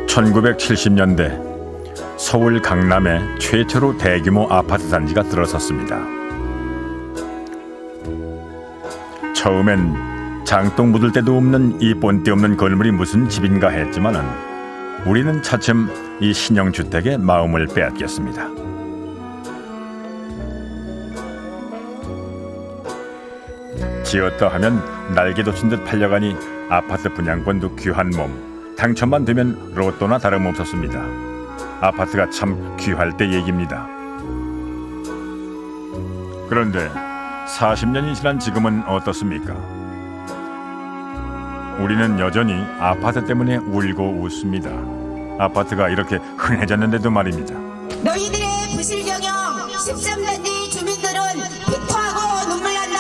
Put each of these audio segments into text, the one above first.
(1970년대) 서울 강남에 최초로 대규모 아파트 단지가 들어섰습니다. 처음엔 장독 묻을 데도 없는 이 본데 없는 건물이 무슨 집인가 했지만은 우리는 차츰 이 신형주택의 마음을 빼앗겼습니다. 지었다 하면 날개 돋친 듯 팔려가니 아파트 분양권도 귀한 몸, 당첨만 되면 로또나 다름없었습니다. 아파트가 참 귀할 때 얘기입니다. 그런데 40년이 지난 지금은 어떻습니까? 우리는 여전히 아파트 때문에 울고 웃습니다. 아파트가 이렇게 흔해졌는데도 말입니다. 너희들의 부실 경영 13단지 주민들은 비토하고 눈물 난다.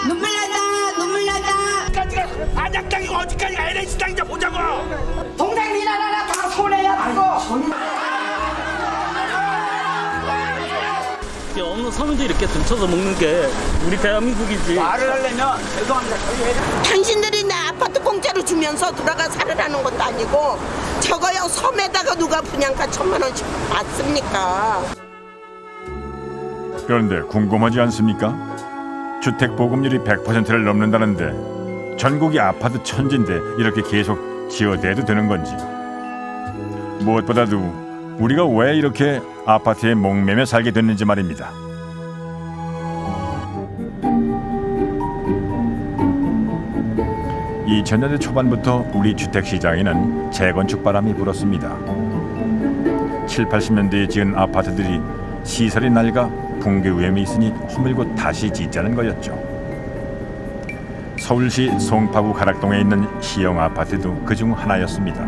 눈물 난다. 눈물 난다. 안양땅이고 어디까지가 LH 땅인지 보자고. 동생이나 하나 다 손해야 받고. 없는 서민들이 이렇게 등쳐서 먹는 게 우리 대한민국이지. 말을 하려면 죄송합니다. 당신들이 내 아파트 공짜로 주면서 들어가 살으라는 것도 아니고 저거요 섬에다가 누가 분양가 1,000만 원씩 받습니까? 그런데 궁금하지 않습니까? 주택 보급률이 100%를 넘는다는데 전국이 아파트 천지인데 이렇게 계속 지어대도 되는 건지. 무엇보다도 우리가 왜 이렇게 아파트에 목매며 살게 됐는지 말입니다. (2000년대) 초반부터 우리 주택시장에는 재건축 바람이 불었습니다. 7, 80년대에 지은 아파트들이 시설이 낡아 붕괴 위험이 있으니 허물고 다시 짓자는 거였죠. 서울시 송파구 가락동에 있는 시형 아파트도 그중 하나였습니다.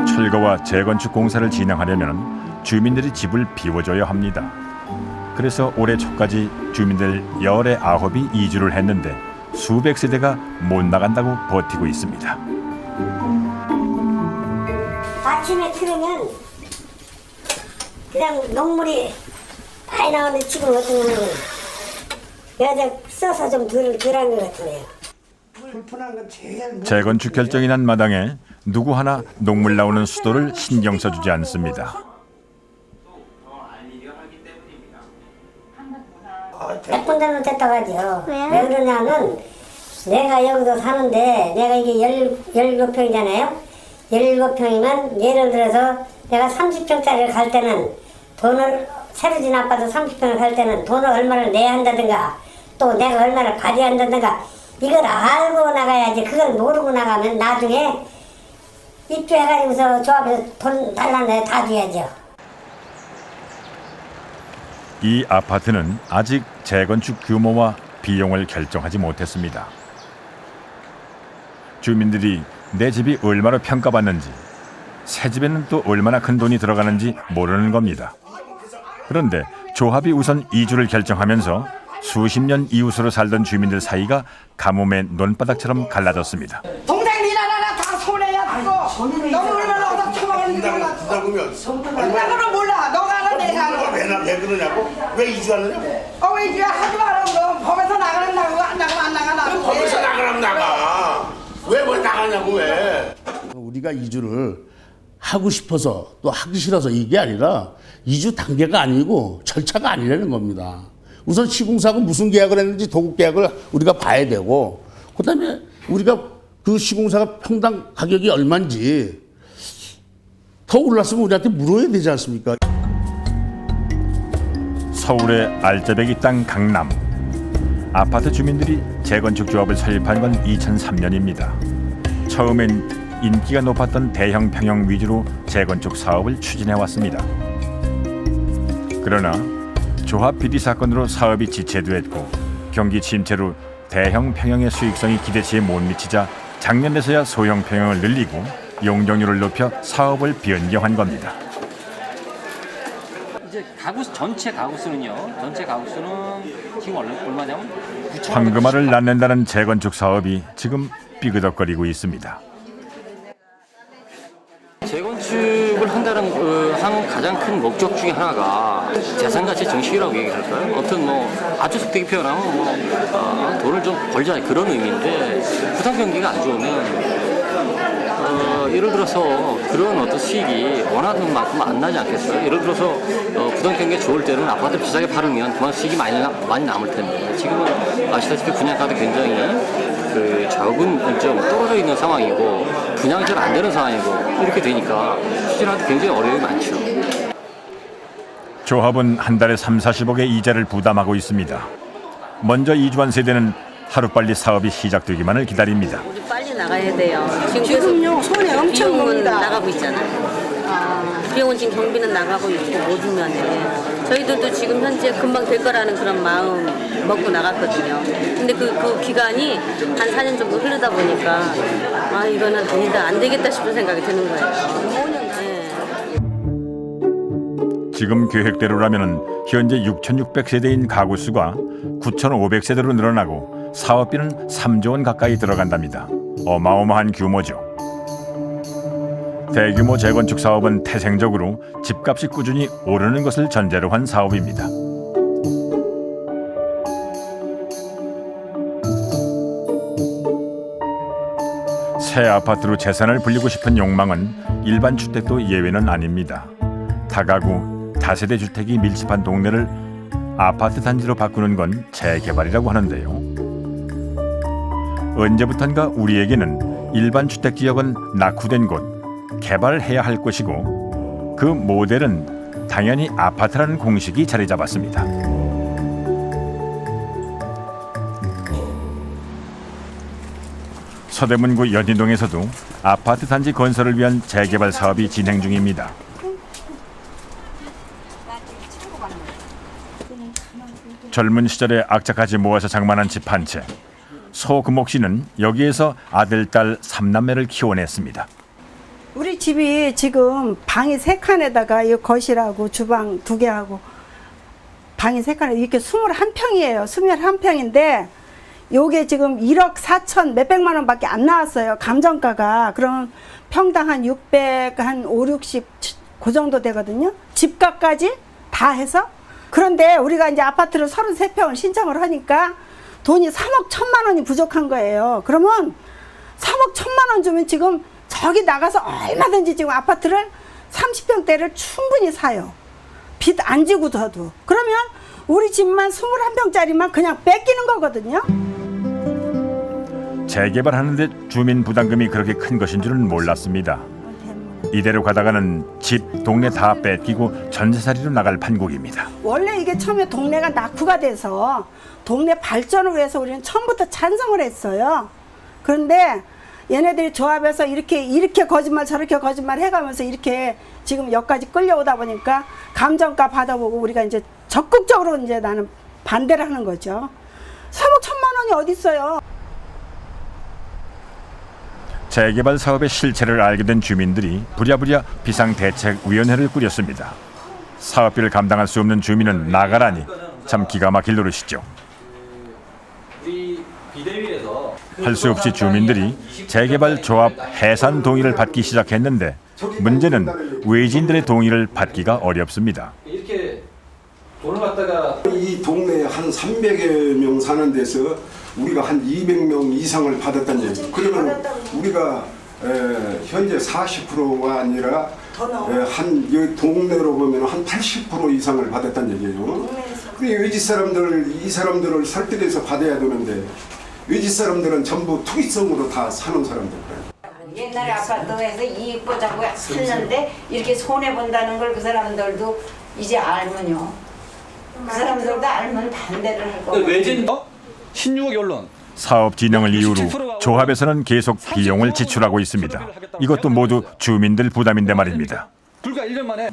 철거와 재건축 공사를 진행하려면 주민들이 집을 비워줘야 합니다. 그래서 올해 초까지 주민들 19이 이주를 했는데 수백 세대가 못 나간다고 버티고 있습니다. 아침에 틀으면 그냥 녹물이 많이 나오는데 지금 어떤 거는 여자 써서 좀 덜한 것 같네요. 재건축 결정이 난 마당에 누구 하나 녹물 나오는 수도를 신경 써주지 않습니다. 몇 군데는 됐다고 하죠. 왜 그러냐면 내가 여기도 사는데 내가 이게 17평이잖아요. 17평이면 예를 들어서 내가 30평짜리를 갈 때는 돈을 새로 진 아파트 30평을 갈 때는 돈을 얼마를 내야 한다든가 또 내가 얼마를 받아야 한다든가 이걸 알고 나가야지. 그걸 모르고 나가면 나중에 입주해가지고서 조합에서 돈 달라는 다 줘야죠. 이 아파트는 아직 재건축 규모와 비용을 결정하지 못했습니다. 주민들이 내 집이 얼마나 평가받는지, 새 집에는 또 얼마나 큰 돈이 들어가는지 모르는 겁니다. 그런데 조합이 우선 이주를 결정하면서 수십 년 이웃으로 살던 주민들 사이가 가뭄의 논바닥처럼 갈라졌습니다. 동생이나 하나 다 손해야 받고. 너무 얼마나 얻어 처먹었는지 몰라. 얼마나 몰라. 너가 알아 내가 알아. 왜 그러냐고? 왜 이주하느냐고? 왜 이주야 하지 마라. 너 법에서 나가라고 안 나가면 안 나가. 거기서 나가라면 나가. 왜 나가냐고 왜? 우리가 이주를 하고 싶어서 또 하기 싫어서 이게 아니라 이주 단계가 아니고 절차가 아니라는 겁니다. 우선 시공사하고 무슨 계약을 했는지 도급 계약을 우리가 봐야 되고 그다음에 우리가 그 시공사가 평당 가격이 얼마인지 더 올랐으면 우리한테 물어야 되지 않습니까? 서울의 알짜배기 땅 강남. 아파트 주민들이 재건축 조합을 설립한 건 2003년입니다. 처음엔 인기가 높았던 대형 평형 위주로 재건축 사업을 추진해왔습니다. 그러나 조합 비리 사건으로 사업이 지체도 했고 경기 침체로 대형 평형의 수익성이 기대치에 못 미치자 작년에서야 소형 평형을 늘리고 용적률을 높여 사업을 변경한 겁니다. 이제 전체 가구 수는요. 전체 가구 수는 지금 얼마냐면 황금알을 낳는다는 재건축 사업이 지금 삐그덕거리고 있습니다. 재건축을 한다는 가장 큰 목적 중에 하나가 재산가치 정식이라고 얘기할까요? 어떤 아주 속되게 표현하면 돈을 좀 벌자 그런 의미인데 부당 경기가 안 좋으면 예를 들어서 그런 어떤 수익이 원하는 만큼 안 나지 않겠어요? 예를 들어서 부당 경기가 좋을 때는 아파트 비싸게 팔으면 그만 수익이 많이 남을 텐데 지금은 아시다시피 분양가도 굉장히 그 적은 좀 떨어져 있는 상황이고 분양이 잘 안 되는 상황이고 이렇게 되니까 추진하기 굉장히 어려움이 많죠. 조합은 한 달에 30-40억의 이자를 부담하고 있습니다. 먼저 이주한 세대는 하루빨리 사업이 시작되기만을 기다립니다. 우리 빨리 나가야 돼요. 지금요 손해 엄청 비용은 봅니다. 나가고 있잖아요. 비용은 지금 경비는 나가고 있고 모든 면에 저희들도 지금 현재 금방 될 거라는 그런 마음 먹고 나갔거든요. 근데 그 기간이 한 4년 정도 흐르다 보니까 이거는 아니다 안 되겠다 싶은 생각이 드는 거예요. 5년. 지금 계획대로라면 현재 6,600세대인 가구 수가 9,500세대로 늘어나고 사업비는 3조 원 가까이 들어간답니다. 어마어마한 규모죠. 대규모 재건축 사업은 태생적으로 집값이 꾸준히 오르는 것을 전제로 한 사업입니다. 새 아파트로 재산을 불리고 싶은 욕망은 일반 주택도 예외는 아닙니다. 다가구, 다세대 주택이 밀집한 동네를 아파트 단지로 바꾸는 건 재개발이라고 하는데요. 언제부턴가 우리에게는 일반 주택 지역은 낙후된 곳, 개발해야 할 것이고 그 모델은 당연히 아파트라는 공식이 자리 잡았습니다. 서대문구 연희동에서도 아파트 단지 건설을 위한 재개발 사업이 진행 중입니다. 젊은 시절에 악착같이 모아서 장만한 집 한 채. 소금옥 씨는 여기에서 아들, 딸 3남매를 키워냈습니다. 우리 집이 지금 방이 3칸에다가 이 거실하고 주방 2개하고 방이 3칸에 이렇게 21평이에요. 21평인데 요게 지금 1억 4천 몇백만 원밖에 안 나왔어요. 감정가가. 그럼 평당 한 600, 한 5, 60 그 정도 되거든요. 집값까지 다 해서. 그런데 우리가 이제 아파트를 33평을 신청을 하니까 돈이 3억 1천만 원이 부족한 거예요. 그러면 3억 1천만 원 주면 지금 저기 나가서 얼마든지 지금 아파트를 30평대를 충분히 사요. 빚 안 지고서도. 그러면 우리 집만 21평짜리만 그냥 뺏기는 거거든요. 재개발하는데 주민 부담금이 그렇게 큰 것인 줄은 몰랐습니다. 이대로 가다가는 집, 동네 다 뺏기고 전세살이로 나갈 판국입니다. 원래 이게 처음에 동네가 낙후가 돼서 동네 발전을 위해서 우리는 처음부터 찬성을 했어요. 그런데 얘네들이 조합해서 이렇게 거짓말 저렇게 거짓말 해가면서 이렇게 지금 여기까지 끌려오다 보니까 감정가 받아보고 우리가 이제 적극적으로 이제 나는 반대를 하는 거죠. 3억 1천만 원이 어디 있어요? 재개발 사업의 실체를 알게 된 주민들이 부랴부랴 비상대책위원회를 꾸렸습니다. 사업비를 감당할 수 없는 주민은 나가라니 참 기가 막힐 노릇이죠. 할 수 없이 주민들이 재개발 조합 해산 동의를 받기 시작했는데 문제는 외지인들의 동의를 받기가 어렵습니다. 이렇게 돈을 갖다가 이 동네에 한 300여 명 사는 데서 우리가 한 200명 이상을 받았다는 얘기. 그러면 우리가 현재 40%가 아니라 한 여기 동네로 보면 한 80% 이상을 받았다는 얘기예요. 그리고 외지 사람들 이 사람들을 설득해서 받아야 되는데 외지 사람들은 전부 투기성으로 다 사는 사람들이에요. 옛날에 아파트에서 이익 보자고 했는데 이렇게 손해 본다는 걸 그 사람들도 이제 알면요. 그 사람들도 알면 반대를 할 거예요. 외진 16억 연론. 사업 진행을 이유로 조합에서는 계속 비용을 지출하고 있습니다. 이것도 모두 주민들 부담인데 말입니다. 불과 1년 만에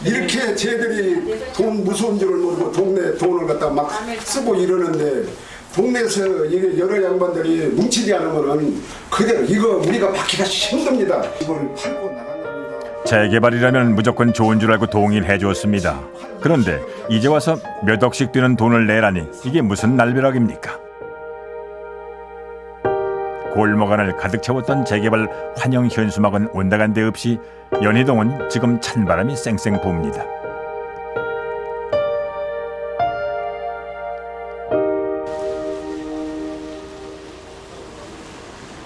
이렇게 쟤들이 돈 무서운 줄을 모르고 동네 돈을 갖다 막 쓰고 이러는데 동네에서 이게 여러 양반들이 뭉치지 않으면은 그대로 이거 우리가 받기가 힘듭니다. 이걸 팔고 나간답니다. 재개발이라면 무조건 좋은 줄 알고 동의를 해주었습니다. 그런데 이제 와서 몇 억씩 드는 돈을 내라니 이게 무슨 날벼락입니까? 골목 안을 가득 채웠던 재개발 환영 현수막은 온다간 데 없이 연희동은 지금 찬바람이 쌩쌩 붑니다.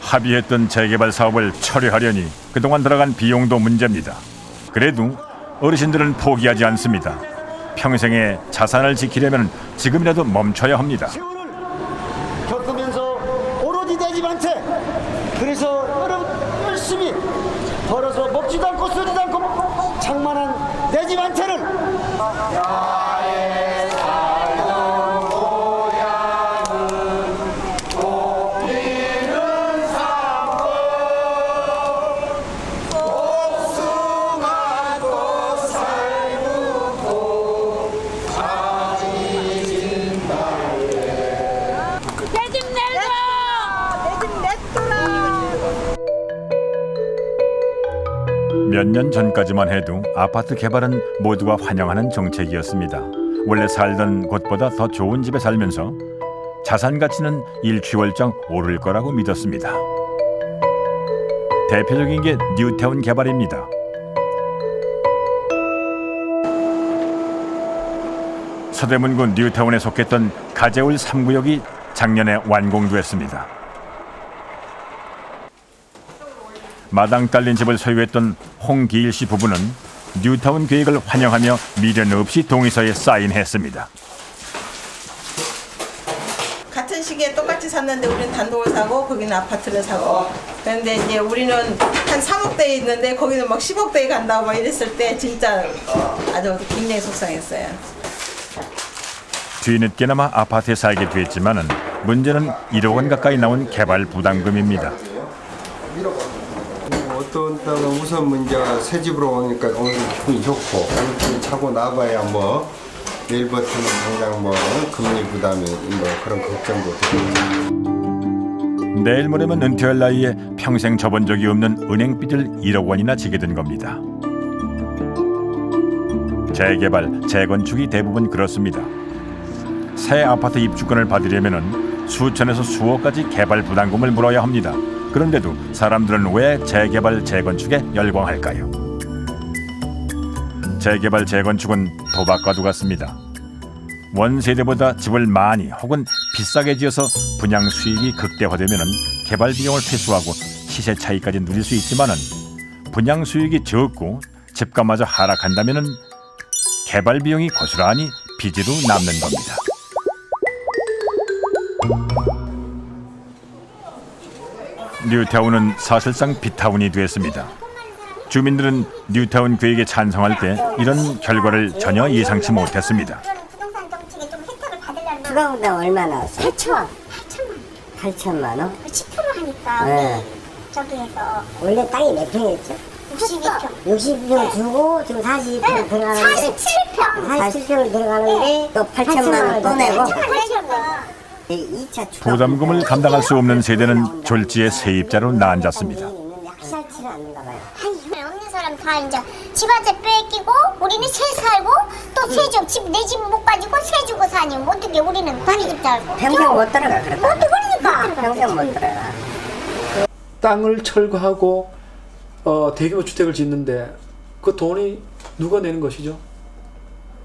합의했던 재개발 사업을 처리하려니 그동안 들어간 비용도 문제입니다. 그래도 어르신들은 포기하지 않습니다. 평생의 자산을 지키려면 지금이라도 멈춰야 합니다. 세월을 겪으면서 오로지 내 집한테 그래서 열심히 벌어서 먹지도 않고 쓰지도 않고 장만한 내 집한테는 몇 년 전까지만 해도 아파트 개발은 모두가 환영하는 정책이었습니다. 원래 살던 곳보다 더 좋은 집에 살면서 자산 가치는 일취월장 오를 거라고 믿었습니다. 대표적인 게 뉴타운 개발입니다. 서대문구 뉴타운에 속했던 가재울 3구역이 작년에 완공됐습니다. 마당 딸린 집을 소유했던 홍기일 씨 부부는 뉴타운 계획을 환영하며 미련 없이 동의서에 사인했습니다. 같은 시기에 똑같이 샀는데 우리는 단독을 사고 거기는 아파트를 사고 그런데 이제 우리는 한 3억대에 있는데 거기는 막 10억대에 간다고 막 이랬을 때 진짜 아주 굉장히 속상했어요. 뒤늦게나마 아파트에 살게 됐지만은 문제는 1억 원 가까이 나온 개발 부담금입니다. 어떤 땅은 우선 문제가 새 집으로 오니까 오늘 기분이 좋고 오늘 차고 나봐야 뭐 내일부터는 당장 뭐 금리 부담이 뭐 그런 걱정도 되고 내일 모레면 은퇴할 나이에 평생 접은 적이 없는 은행빚을 1억 원이나 지게 된 겁니다. 재개발, 재건축이 대부분 그렇습니다. 새 아파트 입주권을 받으려면 수천에서 수억까지 개발 부담금을 물어야 합니다. 그런데도 사람들은 왜 재개발, 재건축에 열광할까요? 재개발, 재건축은 도박과도 같습니다. 원세대보다 집을 많이 혹은 비싸게 지어서 분양 수익이 극대화되면 개발 비용을 회수하고 시세 차이까지 누릴 수 있지만 분양 수익이 적고 집값마저 하락한다면 개발 비용이 고스란히 빚으로 남는 겁니다. 뉴타운은 사실상 빚타운이 됐습니다. 주민들은 뉴타운 계획에 찬성할 때 이런 결과를 전혀 예상치 못했습니다. 추가보다 얼마 나왔어요? 8천. 8천만 원? 10% 하니까 네. 저기에서 원래 땅이 몇 평이었죠? 62평. 60평 주고 지금 42평 들어가는데 47평. 47평 들어가는데 또 8천만 원 또 내고 2차 추가 부담금을 감당할 수 없는 세대는 졸지에 세입자로 나앉았습니다. 확실치는 않는가 봐요. 아니 없는 사람 다 이제 집 한 채 뺏기고 우리는 새 살고 또 새 집 내 집 못 가지고 새 주고 사니 어떻게 우리는 다른 집 살고 평생 못 들어가 그래. 그러니까 평생 못 들어가. 땅을 철거하고 대규모 주택을 짓는데 그 돈이 누가 내는 것이죠?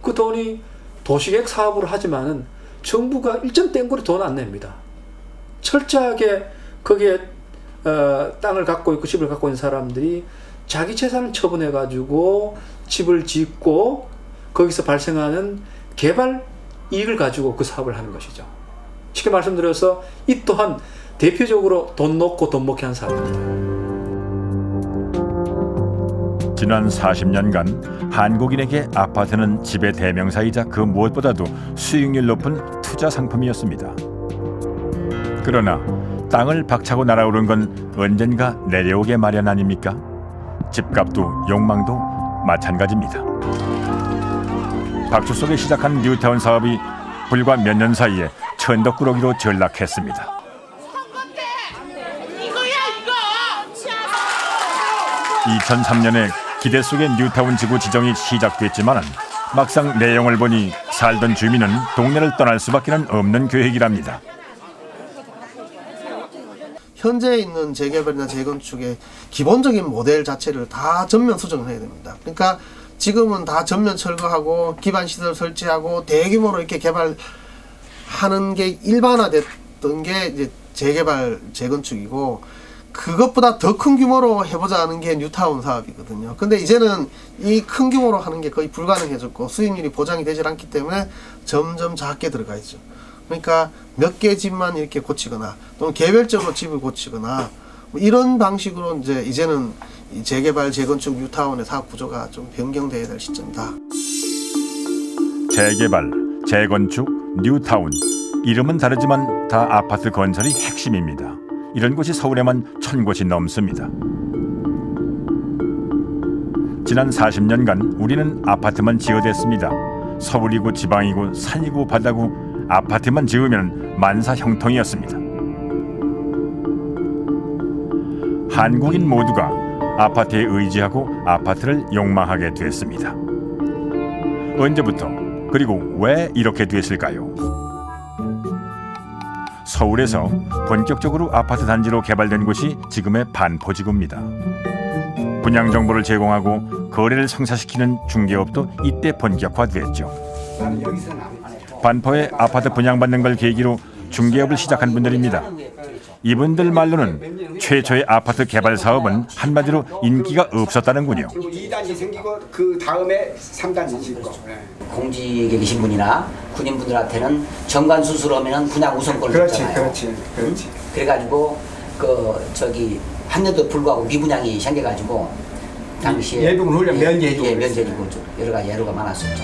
그 돈이 도시계획 사업으로 하지만은 정부가 일정 땡골이 돈 안 냅니다. 철저하게 거기에 땅을 갖고 있고 집을 갖고 있는 사람들이 자기 재산을 처분해 가지고 집을 짓고 거기서 발생하는 개발 이익을 가지고 그 사업을 하는 것이죠. 쉽게 말씀드려서 이 또한 대표적으로 돈 놓고 돈 먹게 한 사업입니다. 지난 40년간 한국인에게 아파트는 집의 대명사이자 그 무엇보다도 수익률 높은 투자 상품이었습니다. 그러나 땅을 박차고 날아오른 건 언젠가 내려오게 마련 아닙니까? 집값도 욕망도 마찬가지입니다. 박주석에 시작한 뉴타운 사업이 불과 몇 년 사이에 천덕꾸러기로 전락했습니다. 2003년에 기대 속의 뉴타운 지구 지정이 시작됐지만 막상 내용을 보니 살던 주민은 동네를 떠날 수밖에 없는 계획이랍니다. 현재 있는 재개발이나 재건축의 기본적인 모델 자체를 다 전면 수정을 해야 됩니다. 그러니까 지금은 다 전면 철거하고 기반 시설 설치하고 대규모로 이렇게 개발하는 게 일반화됐던 게 이제 재개발 재건축이고, 그것보다 더 큰 규모로 해보자 하는 게 뉴타운 사업이거든요. 근데 이제는 이 큰 규모로 하는 게 거의 불가능해졌고 수익률이 보장이 되질 않기 때문에 점점 작게 들어가 있죠. 그러니까 몇 개 집만 이렇게 고치거나 또는 개별적으로 집을 고치거나 뭐 이런 방식으로 이제는 이 재개발 재건축 뉴타운의 사업 구조가 좀 변경돼야 될 시점이다. 재개발, 재건축, 뉴타운. 이름은 다르지만 다 아파트 건설이 핵심입니다. 이런 곳이 서울에만 1000곳이 넘습니다. 지난 40년간 우리는 아파트만 지어댔습니다. 서울이고 지방이고 산이고 바다고 아파트만 지으면 만사 형통이었습니다. 한국인 모두가 아파트에 의지하고 아파트를 욕망하게 됐습니다. 언제부터, 그리고 왜 이렇게 됐을까요? 서울에서 본격적으로 아파트 단지로 개발된 곳이 지금의 반포지구입니다. 분양 정보를 제공하고 거래를 성사시키는 중개업도 이때 본격화됐죠. 반포에 아파트 분양받는 걸 계기로 중개업을 시작한 분들입니다. 이분들 말로는 최초의 아파트 개발 사업은 한마디로 인기가 없었다는군요. 2단지 생기고 그 다음에 3단지 짓고. 공직에 계신 분이나 군인분들한테는 정관 수술하면은 그냥 우선권을 줬잖아요. 그렇지. 그래가지고 한년도 불구하고 미분양이 생겨가지고 당시에 예비군 훈련 면제해주고 면제해주고 여러 가지 예로가 많았었죠.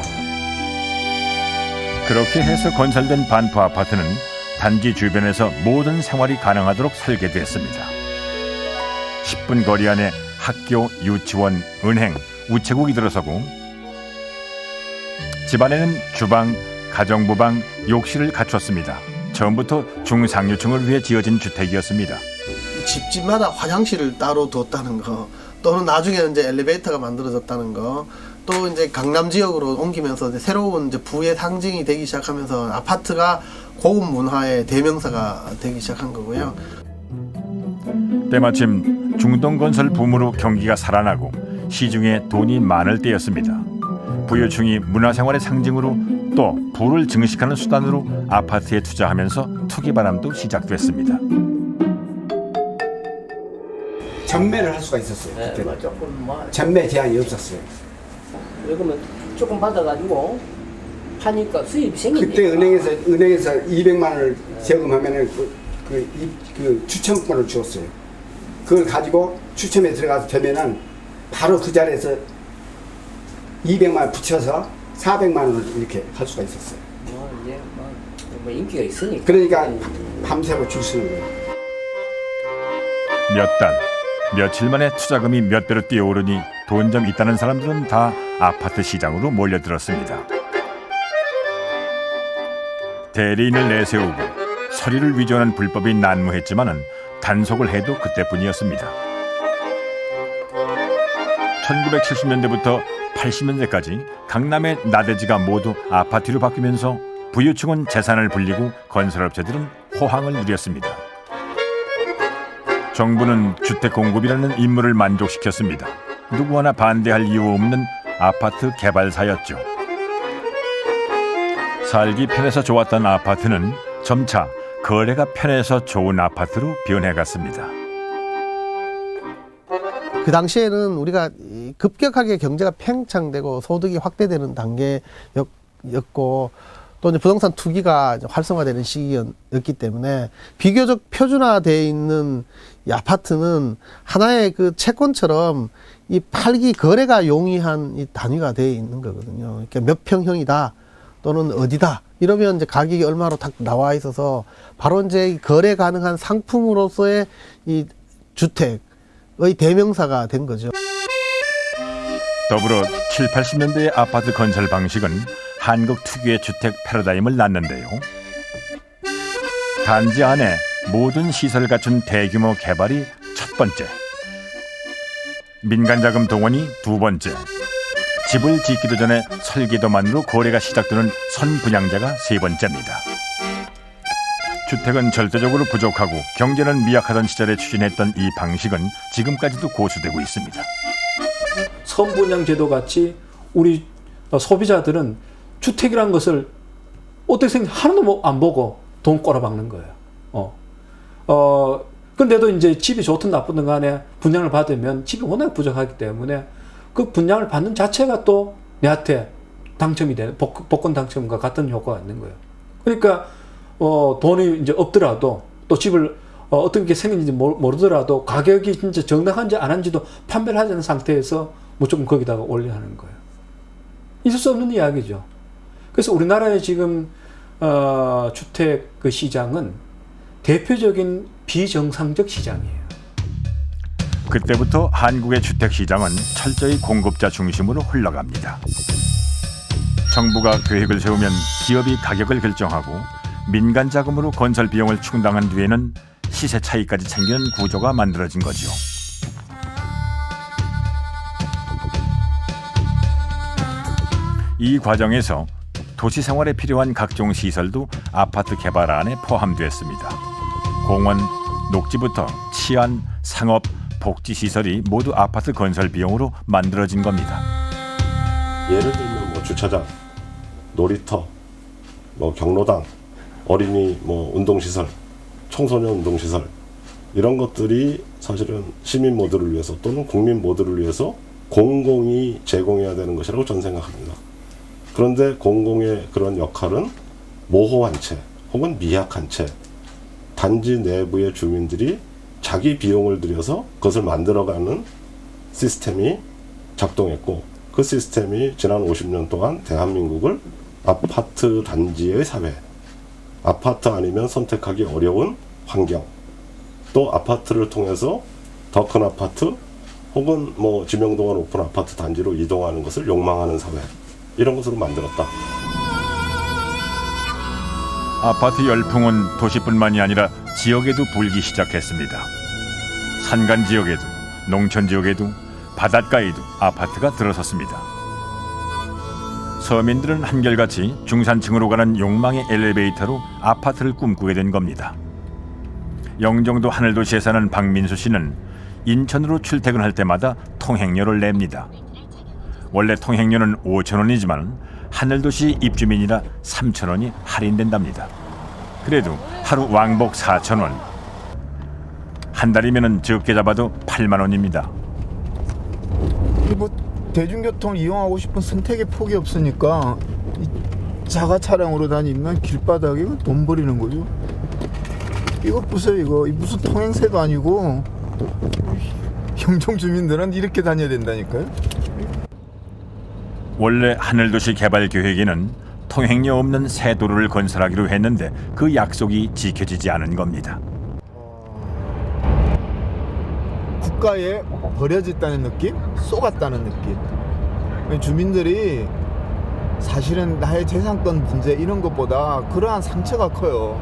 그렇게 해서 건설된 반포 아파트는 단지 주변에서 모든 생활이 가능하도록 설계됐습니다. 10분 거리 안에 학교, 유치원, 은행, 우체국이 들어서고 집안에는 주방, 가정부방, 욕실을 갖췄습니다. 처음부터 중상류층을 위해 지어진 주택이었습니다. 집집마다 화장실을 따로 뒀다는 거, 또는 나중에는 이제 엘리베이터가 만들어졌다는 거, 또 이제 강남 지역으로 옮기면서 이제 새로운 이제 부의 상징이 되기 시작하면서 아파트가 고급 문화의 대명사가 되기 시작한 거고요. 때마침 중동건설 붐으로 경기가 살아나고 시중에 돈이 많을 때였습니다. 부유층이 문화생활의 상징으로 또 부를 증식하는 수단으로 아파트에 투자하면서 투기바람도 시작됐습니다. 전매를 할 수가 있었어요. 그때 전매 제한이 없었어요. 그러면 조금 받아가지고 하니까 수입이 생기니까. 그때 은행에서 200만 원을 제금하면은 그 추첨권을 주었어요. 그걸 가지고 추첨에 들어가서 되면은 바로 그 자리에서 200만 원 붙여서 400만 원을 이렇게 할 수가 있었어요. 이제 뭐 인기가 있으니까. 그러니까 밤새고 줄 서는 거예요. 몇 달, 며칠 만에 투자금이 몇 배로 뛰어오르니 돈 좀 있다는 사람들은 다 아파트 시장으로 몰려들었습니다. 대리인을 내세우고 서류를 위조하는 불법이 난무했지만은 단속을 해도 그때뿐이었습니다. 1970년대부터 80년대까지 강남의 나대지가 모두 아파트로 바뀌면서 부유층은 재산을 불리고 건설업체들은 호황을 누렸습니다. 정부는 주택 공급이라는 임무를 만족시켰습니다. 누구 하나 반대할 이유 없는 아파트 개발사였죠. 살기 편해서 좋았던 아파트는 점차 거래가 편해서 좋은 아파트로 변해갔습니다. 그 당시에는 우리가 급격하게 경제가 팽창되고 소득이 확대되는 단계였고, 또 이제 부동산 투기가 이제 활성화되는 시기였기 때문에 비교적 표준화되어 있는 이 아파트는 하나의 그 채권처럼 이 팔기 거래가 용이한 이 단위가 되어 있는 거거든요. 그러니까 몇 평형이다 또는 어디다 이러면 이제 가격이 얼마로 딱 나와 있어서 바로 이제 거래 가능한 상품으로서의 이 주택의 대명사가 된 거죠. 더불어 7, 80년대의 아파트 건설 방식은 한국 특유의 주택 패러다임을 낳는데요. 단지 안에 모든 시설을 갖춘 대규모 개발이 첫 번째, 민간 자금 동원이 두 번째, 집을 짓기도 전에 설계도만으로 거래가 시작되는 선분양자가 세 번째입니다. 주택은 절대적으로 부족하고 경제는 미약하던 시절에 추진했던 이 방식은 지금까지도 고수되고 있습니다. 선분양 제도 같이 우리 소비자들은 주택이라는 것을 어떻게 생각 하나도 안 보고 돈 꼬라박는 거예요. 근데도 이제 집이 좋든 나쁘든 간에 분양을 받으면 집이 워낙 부족하기 때문에 그 분양을 받는 자체가 또 내한테 당첨이 되는 복권 당첨과 같은 효과가 있는 거예요. 그러니까 돈이 이제 없더라도 또 집을 어떤 게 생긴지 모르더라도 가격이 진짜 정당한지 안 한지도 판별을 하지 않은 상태에서 무조건 거기다가 올려 하는 거예요. 있을 수 없는 이야기죠. 그래서 우리나라의 지금 주택 그 시장은 대표적인 비정상적 시장이에요. 그때부터 한국의 주택 시장은 철저히 공급자 중심으로 흘러갑니다. 정부가 계획을 세우면 기업이 가격을 결정하고 민간 자금으로 건설 비용을 충당한 뒤에는 시세 차이까지 챙기는 구조가 만들어진 거죠. 이 과정에서 도시 생활에 필요한 각종 시설도 아파트 개발안에 포함됐습니다. 공원, 녹지부터 치안, 상업, 복지시설이 모두 아파트 건설 비용으로 만들어진 겁니다. 예를 들면 뭐 주차장, 놀이터, 뭐 경로당, 어린이 뭐 운동시설, 청소년 운동시설 이런 것들이 사실은 시민 모두를 위해서 또는 국민 모두를 위해서 공공이 제공해야 되는 것이라고 저는 생각합니다. 그런데 공공의 그런 역할은 모호한 채 혹은 미약한 채 단지 내부의 주민들이 자기 비용을 들여서 그것을 만들어가는 시스템이 작동했고 그 시스템이 지난 50년 동안 대한민국을 아파트 단지의 사회, 아파트 아니면 선택하기 어려운 환경, 또 아파트를 통해서 더 큰 아파트 혹은 뭐 지명도가 높은 아파트 단지로 이동하는 것을 욕망하는 사회, 이런 것으로 만들었다. 아파트 열풍은 도시뿐만이 아니라 지역에도 불기 시작했습니다. 산간 지역에도, 농촌 지역에도, 바닷가에도 아파트가 들어섰습니다. 서민들은 한결같이 중산층으로 가는 욕망의 엘리베이터로 아파트를 꿈꾸게 된 겁니다. 영종도 하늘도시에 사는 박민수 씨는 인천으로 출퇴근할 때마다 통행료를 냅니다. 원래 통행료는 5,000원이지만 하늘도시 입주민이라 3,000원이 할인된답니다. 그래도 하루 왕복 4,000원. 한 달이면 적게 잡아도 8만 원입니다. 뭐 대중교통을 이용하고 싶은 선택의 폭이 없으니까 자가 차량으로 다니면 길바닥에 돈 버리는 거죠. 이거 보세요. 이거 무슨 통행세도 아니고 영종 주민들은 이렇게 다녀야 된다니까요. 원래 하늘도시 개발 계획에는 통행료 없는 새 도로를 건설하기로 했는데 그 약속이 지켜지지 않은 겁니다. 국가에 버려졌다는 느낌? 쏘갔다는 느낌. 주민들이 사실은 나의 재산권 문제 이런 것보다 그러한 상처가 커요.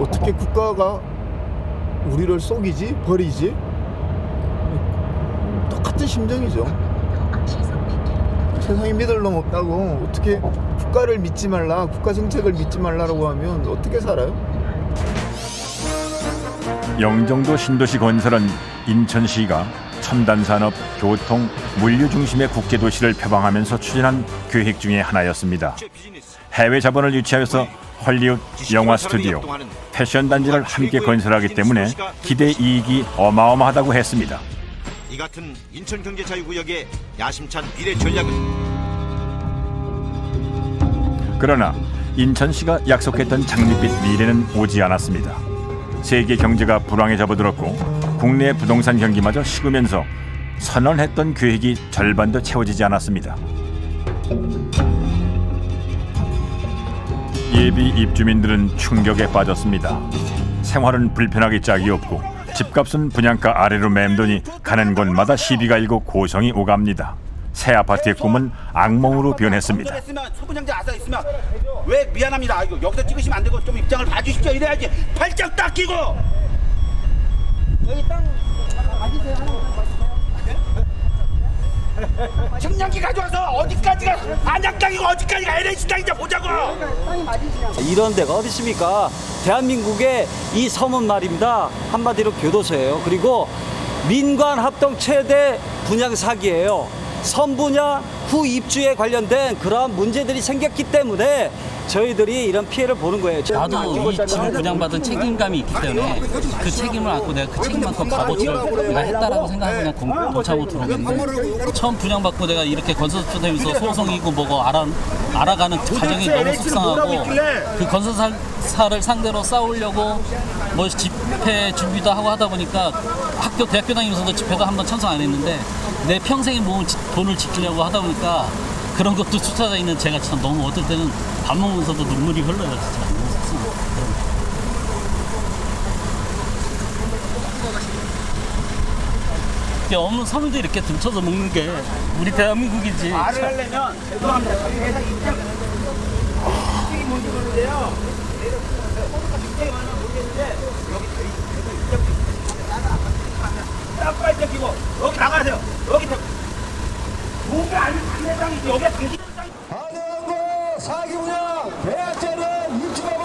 어떻게 국가가 우리를 속이지? 버리지? 똑같은 심정이죠. 세상에 믿을 놈 없다고 어떻게 국가를 믿지 말라, 국가 정책을 믿지 말라라고 하면 어떻게 살아요? 영종도 신도시 건설은 인천시가 첨단산업, 교통, 물류 중심의 국제도시를 표방하면서 추진한 계획 중의 하나였습니다. 해외 자본을 유치하여서 헐리우드, 영화 스튜디오, 패션 단지를 함께 건설하기 때문에 기대 이익이 어마어마하다고 했습니다. 이 같은 인천경제자유구역의 야심찬 미래 전략은 그러나 인천시가 약속했던 장밋빛 미래는 오지 않았습니다. 세계 경제가 불황에 접어들었고 국내 부동산 경기마저 식으면서 선언했던 계획이 절반도 채워지지 않았습니다. 예비 입주민들은 충격에 빠졌습니다. 생활은 불편하기 짝이 없고 집값은 분양가 아래로 맴도니 가는 곳마다 시비가 일고 고성이 오갑니다. 새 아파트의 꿈은 악몽으로 변했습니다. 소분양자 아싸 있으면 왜 미안합니다. 이거 여기서 찍으시면 안 되고 좀 입장을 봐주십시오. 이래야지. 발짝 딱 끼고. 여기 땅 가지세요. 청량기 가져와서 어디까지가 안양 땅이고 어디까지가 LH 땅인지 보자고. 이런 데가 어디 있습니까? 대한민국의 이 섬은 말입니다. 한마디로 교도소예요. 그리고 민관 합동 최대 분양 사기예요. 섬 분야 후 입주에 관련된 그러한 문제들이 생겼기 때문에 저희들이 이런 피해를 보는 거예요. 나도 이 집을 분양받은 책임감이 있기 때문에 그 책임을 안고 내가 그 책임만큼 값어치를 내가 했다라고 생각하고 그냥 공차고 들어오는데 처음 분양받고 내가 이렇게 건설주택에서 소송이고 뭐고 알아가는 과정이 너무 속상하고 그 건설사를 상대로 싸우려고 뭐 집회 준비도 하고 하다 보니까 대학교 다니면서도 집회도 한번 참석 안 했는데 내 평생에 모은 돈을 지키려고 하다 보니까 그런 것도 쫓아져 있는 제가 참 너무 어떨 때는 밥 먹으면서도 눈물이 흘러요, 진짜. 너무 속상해요. 이게 없는 섬인데 이렇게 등쳐서 먹는 게 우리 대한민국이지. 말을 하려면 죄송합니다. 저희 회사 입장이 뭔지 모르는데요. 입장이 많으면 모르겠는데 여기 입장이 딱 빨리 끼고 여기 나가세요. 여기 뭔가 아닌 당내 땅이지. 여기가 당신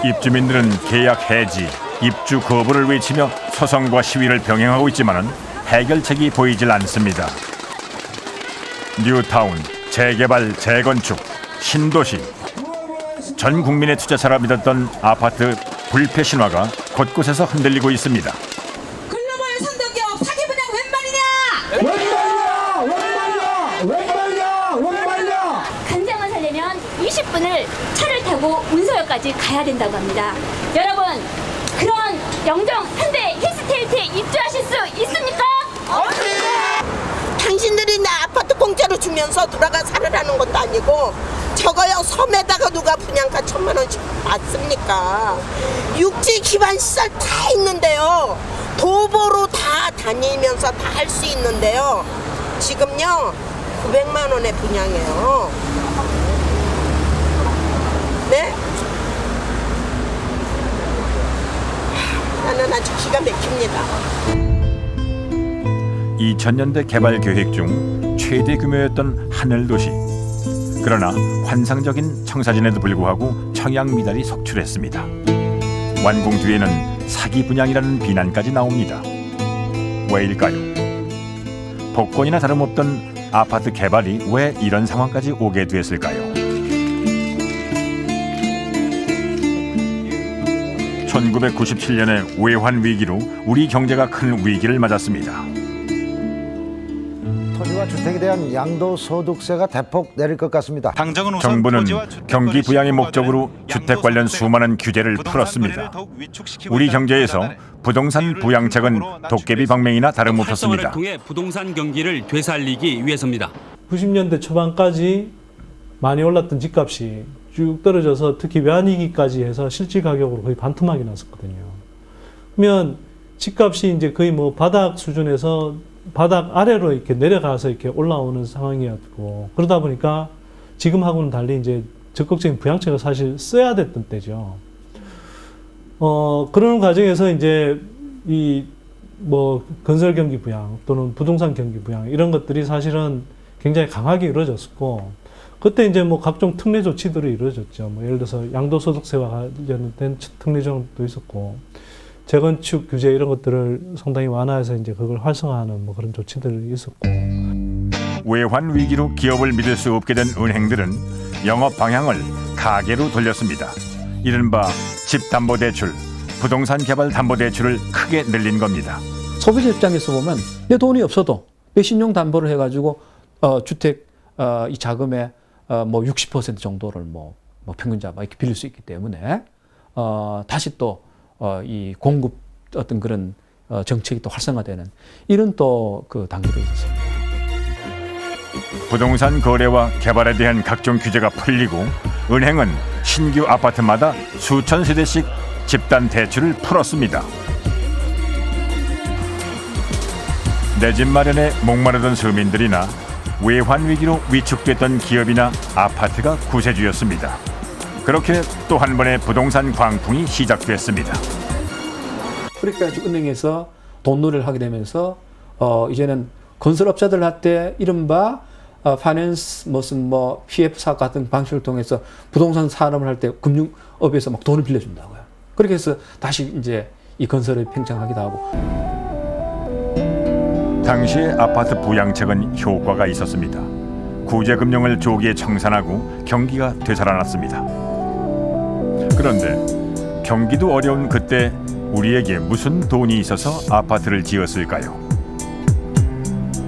입주민들은 계약 해지, 입주 거부를 외치며 소송과 시위를 병행하고 있지만은 해결책이 보이질 않습니다. 뉴타운, 재개발, 재건축, 신도시. 전 국민의 투자처라 믿었던 아파트 불패 신화가 곳곳에서 흔들리고 있습니다. 글로벌 선도기업 사기 분양 웬 말이야! 간장을 사려면 20분을 차를 타고 운서역까지 가야 된다고 합니다. 여러분, 그런 영정 현대 힐스테이트에 입주하실 수 있습니까? 당신들이 나 아파트 공짜로 주면서 돌아가 살으라는 것도 아니고 저거요 섬에다가 누가 분양가 1,000만 원씩 받습니까? 육지 기반 시설 다 있는데요. 도보로 다 다니면서 다 할 수 있는데요. 지금요 900만 원의 분양이에요. 네? 나는 아주 기가 막힙니다. 2000년대 개발 계획 중 최대 규모였던 하늘도시. 그러나 환상적인 청사진에도 불구하고 청약 미달이 속출했습니다. 완공 뒤에는 사기 분양이라는 비난까지 나옵니다. 왜일까요? 복권이나 다름없던 아파트 개발이 왜 이런 상황까지 오게 됐을까요? 1997년의 외환 위기로 우리 경제가 큰 위기를 맞았습니다. 토지와 주택에 대한 양도소득세가 대폭 내릴 것 같습니다. 정부는 경기 부양의 목적으로 주택 관련 수많은 규제를 풀었습니다. 우리 경제에서 부동산 부양책은 도깨비 방맹이나 다름없었습니다. 활성화를 통해 부동산 경기를 되살리기 위해서입니다. 90년대 초반까지 많이 올랐던 집값이 쭉 떨어져서 특히 외환위기까지 해서 실질 가격으로 거의 반토막이 났었거든요. 그러면 집값이 이제 거의 뭐 바닥 수준에서 바닥 아래로 이렇게 내려가서 이렇게 올라오는 상황이었고, 그러다 보니까 지금하고는 달리 이제 적극적인 부양책을 사실 써야 됐던 때죠. 그런 과정에서 이제 이 뭐 건설 경기 부양 또는 부동산 경기 부양 이런 것들이 사실은 굉장히 강하게 이루어졌었고, 그때 이제 뭐 각종 특례 조치들이 이루어졌죠. 뭐 예를 들어서 양도소득세와 관련된 특례 조항도 있었고, 재건축 규제 이런 것들을 상당히 완화해서 이제 그걸 활성화하는 뭐 그런 조치들이 있었고. 외환 위기로 기업을 믿을 수 없게 된 은행들은 영업 방향을 가계로 돌렸습니다. 이른바 집담보대출, 부동산 개발 담보대출을 크게 늘린 겁니다. 소비자 입장에서 보면 내 돈이 없어도 내 신용 담보를 해가지고 주택 이 자금의 뭐 60% 정도를 뭐 평균자 이렇게 빌릴 수 있기 때문에 다시 또 이 공급 어떤 그런 정책이 또 활성화되는 이런 또 그 단계도 있었습니다. 부동산 거래와 개발에 대한 각종 규제가 풀리고 은행은 신규 아파트마다 수천 세대씩 집단 대출을 풀었습니다. 내 집 마련에 목마르던 서민들이나 외환 위기로 위축됐던 기업이나 아파트가 구세주였습니다. 그렇게 또 한 번의 부동산 광풍이 시작됐습니다. 그러니까 은행에서 돈놀이를 하게 되면서 이제는 건설업자들한테 이른바 파이낸스 무슨 뭐 PF사 같은 방식을 통해서 부동산 산업을 할 때 금융업에서 막 돈을 빌려준다고요. 그렇게 해서 다시 이제 이 건설을 팽창하기도 하고. 당시의 아파트 부양책은 효과가 있었습니다. 구제금융을 조기에 청산하고 경기가 되살아났습니다. 그런데 경기도 어려운 그때 우리에게 무슨 돈이 있어서 아파트를 지었을까요?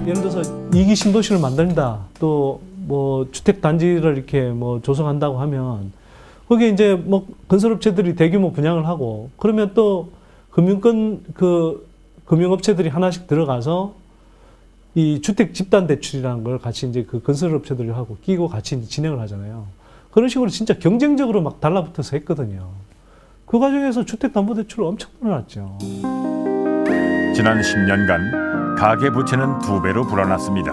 예를 들어서 이기 신도시를 만든다, 또 뭐 주택 단지를 이렇게 뭐 조성한다고 하면 거기에 이제 뭐 건설업체들이 대규모 분양을 하고 그러면 또 금융업체들이 하나씩 들어가서 이 주택 집단 대출이라는 걸 같이 이제 그 건설업체들하고 끼고 같이 이제 진행을 하잖아요. 그런 식으로 진짜 경쟁적으로 막 달라붙어서 했거든요. 그 과정에서 주택담보대출을 엄청 늘어났죠. 지난 10년간 가계부채는 2배로 불어났습니다.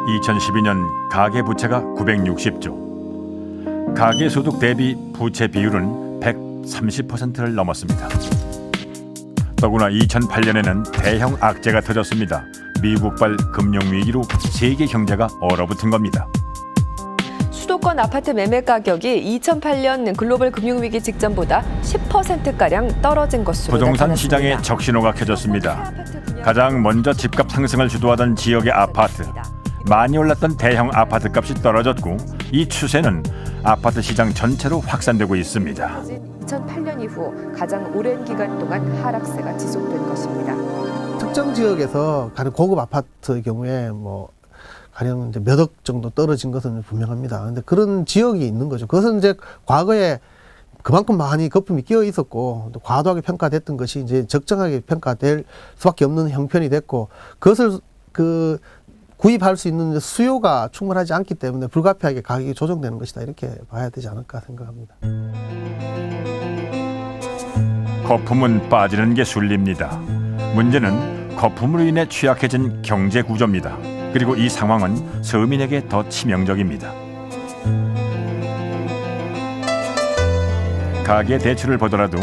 2012년 가계부채가 960조, 가계소득 대비 부채 비율은 130%를 넘었습니다. 더구나 2008년에는 대형 악재가 터졌습니다. 미국발 금융위기로 세계 경제가 얼어붙은 겁니다. 수도권 아파트 매매 가격이 2008년 글로벌 금융위기 직전보다 10%가량 떨어진 것으로 부동산 나타났습니다. 시장에 적신호가 켜졌습니다. 가장 먼저 집값 상승을 주도하던 지역의 아파트, 많이 올랐던 대형 아파트 값이 떨어졌고 이 추세는 아파트 시장 전체로 확산되고 있습니다. 2008년 이후 가장 오랜 기간 동안 하락세가 지속된 것입니다. 특정 지역에서 가령 고급 아파트의 경우에 뭐 가령 이제 몇 억 정도 떨어진 것은 분명합니다. 근데 그런 지역이 있는 거죠. 그것은 이제 과거에 그만큼 많이 거품이 끼어 있었고 또 과도하게 평가됐던 것이 이제 적정하게 평가될 수밖에 없는 형편이 됐고 그것을 구입할 수 있는 수요가 충분하지 않기 때문에 불가피하게 가격이 조정되는 것이다. 이렇게 봐야 되지 않을까 생각합니다. 거품은 빠지는 게 순리입니다. 문제는 거품으로 인해 취약해진 경제 구조입니다. 그리고 이 상황은 서민에게 더 치명적입니다. 가계 대출을 보더라도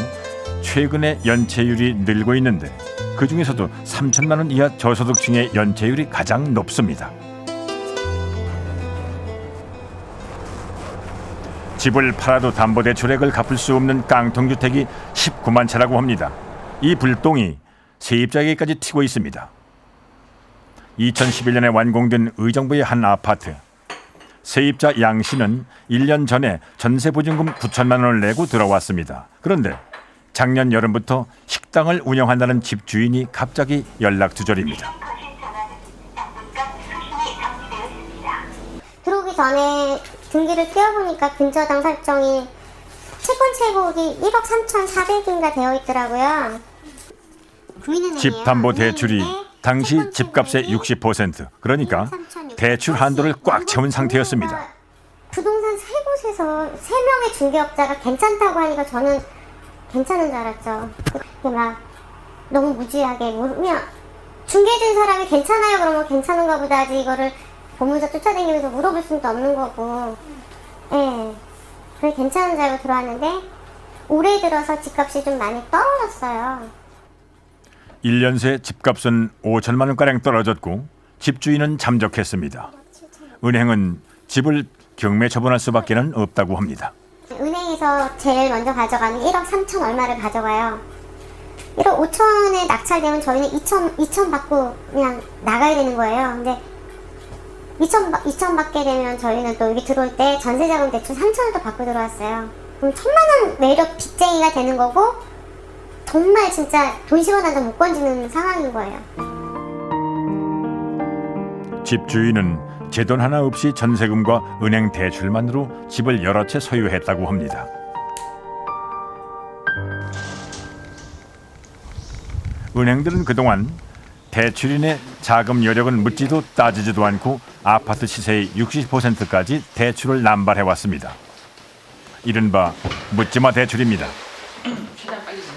최근에 연체율이 늘고 있는데 그중에서도 3천만 원 이하 저소득층의 연체율이 가장 높습니다. 집을 팔아도 담보대출액을 갚을 수 없는 깡통주택이 19만 채라고 합니다. 이 불똥이 세입자에게까지 튀고 있습니다. 2011년에 완공된 의정부의 한 아파트. 세입자 양 씨는 1년 전에 전세보증금 9천만 원을 내고 들어왔습니다. 그런데 작년 여름부터 식당을 운영한다는 집주인이 갑자기 연락두절입니다. 들어오기 전에 등기를 띄워보니까 근저당 설정이 채권 최고액이 1억 3,400인가 되어 있더라고요. 집담보대출이 당시 집값의 60%, 그러니까 대출 한도를 꽉 채운 상태였습니다. 부동산 세 곳에서 3명의 중개업자가 괜찮다고 하니까 저는 괜찮은 줄 알았죠. 막 너무 무지하게 그냥 중개해준 사람이 괜찮아요 그러면 괜찮은가 보다 하지 이거를 보면서 쫓아다니면서 물어볼 수도 없는 거고. 예. 그게 괜찮은 줄 알고 들어왔는데 올해 들어서 집값이 좀 많이 떨어졌어요. 1년 새 집값은 5천만 원가량 떨어졌고 집주인은 잠적했습니다. 은행은 집을 경매 처분할 수밖에는 없다고 합니다. 은행에서 제일 먼저 가져가는 1억 3천 얼마를 가져가요. 1억 5천에 낙찰되면 저희는 2천 받고 그냥 나가야 되는 거예요. 근데 2천 받게 되면 저희는 또 여기 들어올 때 전세자금 대출 3천을 또 받고 들어왔어요. 그럼 1,000만 원 매력 빚쟁이가 되는 거고 정말 진짜 돈 10원 한 장 못 건지는 상황인 거예요. 집주인은 제돈 하나 없이 전세금과 은행 대출만으로 집을 여러 채 소유했다고 합니다. 은행들은 그동안 대출인의 자금 여력은 묻지도 따지지도 않고 아파트 시세의 60%까지 대출을 남발해왔습니다. 이른바 묻지마 대출입니다.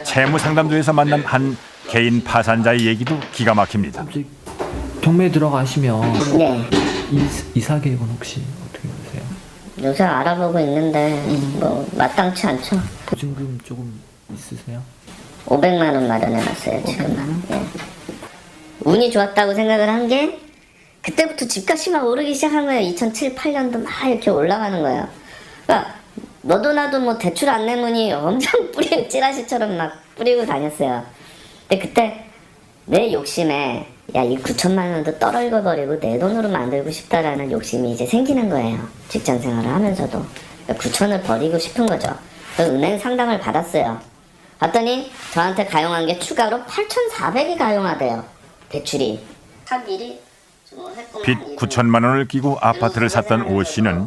채무상담소에서 만난 한 개인 파산자의 얘기도 기가 막힙니다. 경매에 들어가시면 네. 이사 계획은 혹시 어떻게 되세요? 요새 알아보고 있는데 뭐 마땅치 않죠. 보증금 조금 있으세요? 500만 원 마련해놨어요 지금. 예. 운이 좋았다고 생각을 한 게 그때부터 집값이 막 오르기 시작한 거예요. 2007, 8년도 막 이렇게 올라가는 거예요. 그러니까 너도 나도 뭐 대출 안내문이 엄청 뿌리고 찌라시처럼 막 뿌리고 다녔어요. 근데 그때 내 욕심에 야, 이 9천만 원도 떨어버리고 내 돈으로 만들고 싶다라는 욕심이 이제 생기는 거예요. 직장 생활을 하면서도. 9천을 버리고 싶은 거죠. 그래서 은행 상담을 받았어요. 봤더니 저한테 가용한 게 추가로 8,400이 가용하대요. 대출이. 사기일이 빚 9천만 원을 끼고 아파트를 샀던 오 씨는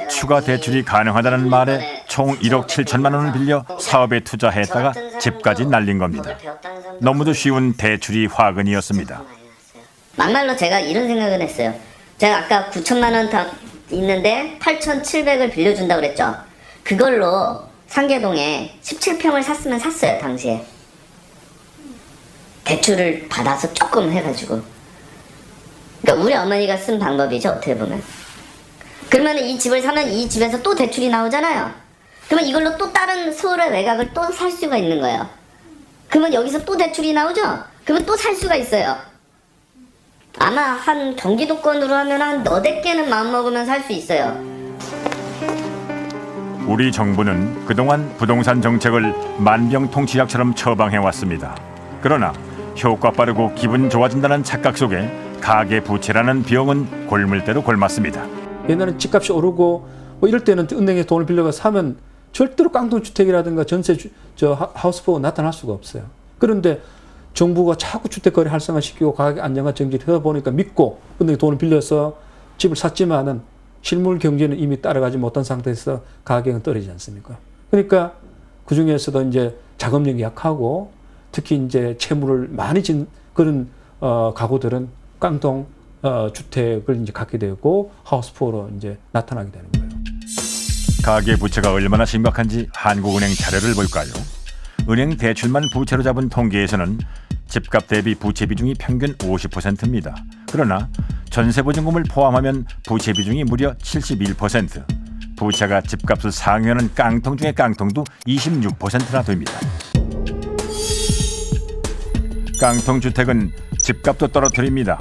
추가 대출이 가능하다는 말에 총 1억 7천만 원을 빌려 사업에 투자했다가 집까지 날린 겁니다. 너무도 쉬운 대출이 화근이었습니다. 막말로 제가 이런 생각을 했어요. 제가 아까 9천만 원 다 있는데 8,700을 빌려준다고 그랬죠. 그걸로 상계동에 17평을 샀으면 샀어요, 당시에. 대출을 받아서 조금 해가지고. 그러니까 우리 어머니가 쓴 방법이죠, 어떻게 보면. 그러면 이 집을 사면 이 집에서 또 대출이 나오잖아요. 그러면 이걸로 또 다른 서울의 외곽을 또 살 수가 있는 거예요. 그러면 여기서 또 대출이 나오죠? 그러면 또 살 수가 있어요. 아마 한 경기도권으로 하면 한 너댓 개는 마음먹으면 살 수 있어요. 우리 정부는 그동안 부동산 정책을 만병통치약처럼 처방해왔습니다. 그러나 효과 빠르고 기분 좋아진다는 착각 속에 가계 부채라는 병은 골물대로 골맞습니다. 옛날엔 집값이 오르고 뭐 이럴 때는 은행에 돈을 빌려가 사면 절대로 깡통주택이라든가 전세 하우스포가 나타날 수가 없어요. 그런데 정부가 자꾸 주택거래 활성화시키고 가격 안정화 정책을 하다 보니까 믿고 은행에 돈을 빌려서 집을 샀지만은 실물 경제는 이미 따라가지 못한 상태에서 가격은 떨어지지 않습니까? 그러니까 그 중에서도 이제 자금력이 약하고 특히 이제 채무를 많이 진 그런 가구들은 깡통 주택을 이제 갖게 되고 하우스포로 이제 나타나게 되는 거예요. 가계 부채가 얼마나 심각한지 한국은행 자료를 볼까요? 은행 대출만 부채로 잡은 통계에서는 집값 대비 부채 비중이 평균 50%입니다. 그러나 전세보증금을 포함하면 부채 비중이 무려 71%. 부채가 집값을 상회하는 깡통 중의 깡통도 26%나 됩니다. 깡통 주택은 집값도 떨어뜨립니다.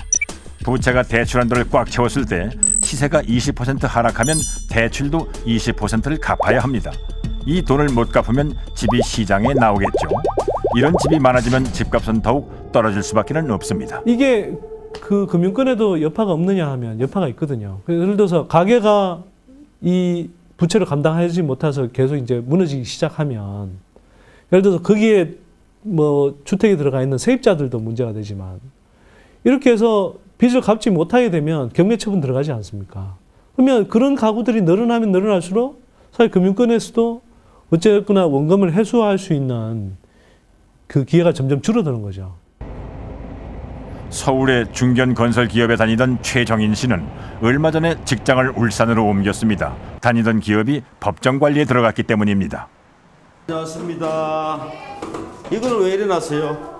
부채가 대출 한도를 꽉 채웠을 때 시세가 20% 하락하면 대출도 20%를 갚아야 합니다. 이 돈을 못 갚으면 집이 시장에 나오겠죠. 이런 집이 많아지면 집값은 더욱 떨어질 수밖에 없습니다. 이게 그 금융권에도 여파가 없느냐 하면 여파가 있거든요. 예를 들어서 가게가 이 부채를 감당하지 못해서 계속 이제 무너지기 시작하면 예를 들어서 거기에 뭐 주택에 들어가 있는 세입자들도 문제가 되지만 이렇게 해서 빚을 갚지 못하게 되면 경매처분 들어가지 않습니까? 그러면 그런 가구들이 늘어나면 늘어날수록 사실 금융권에서도 어쨌거나 원금을 회수할 수 있는 그 기회가 점점 줄어드는 거죠. 서울의 중견 건설 기업에 다니던 최정인 씨는 얼마 전에 직장을 울산으로 옮겼습니다. 다니던 기업이 법정 관리에 들어갔기 때문입니다. 안녕하십니다. 이거는 왜 일어났어요?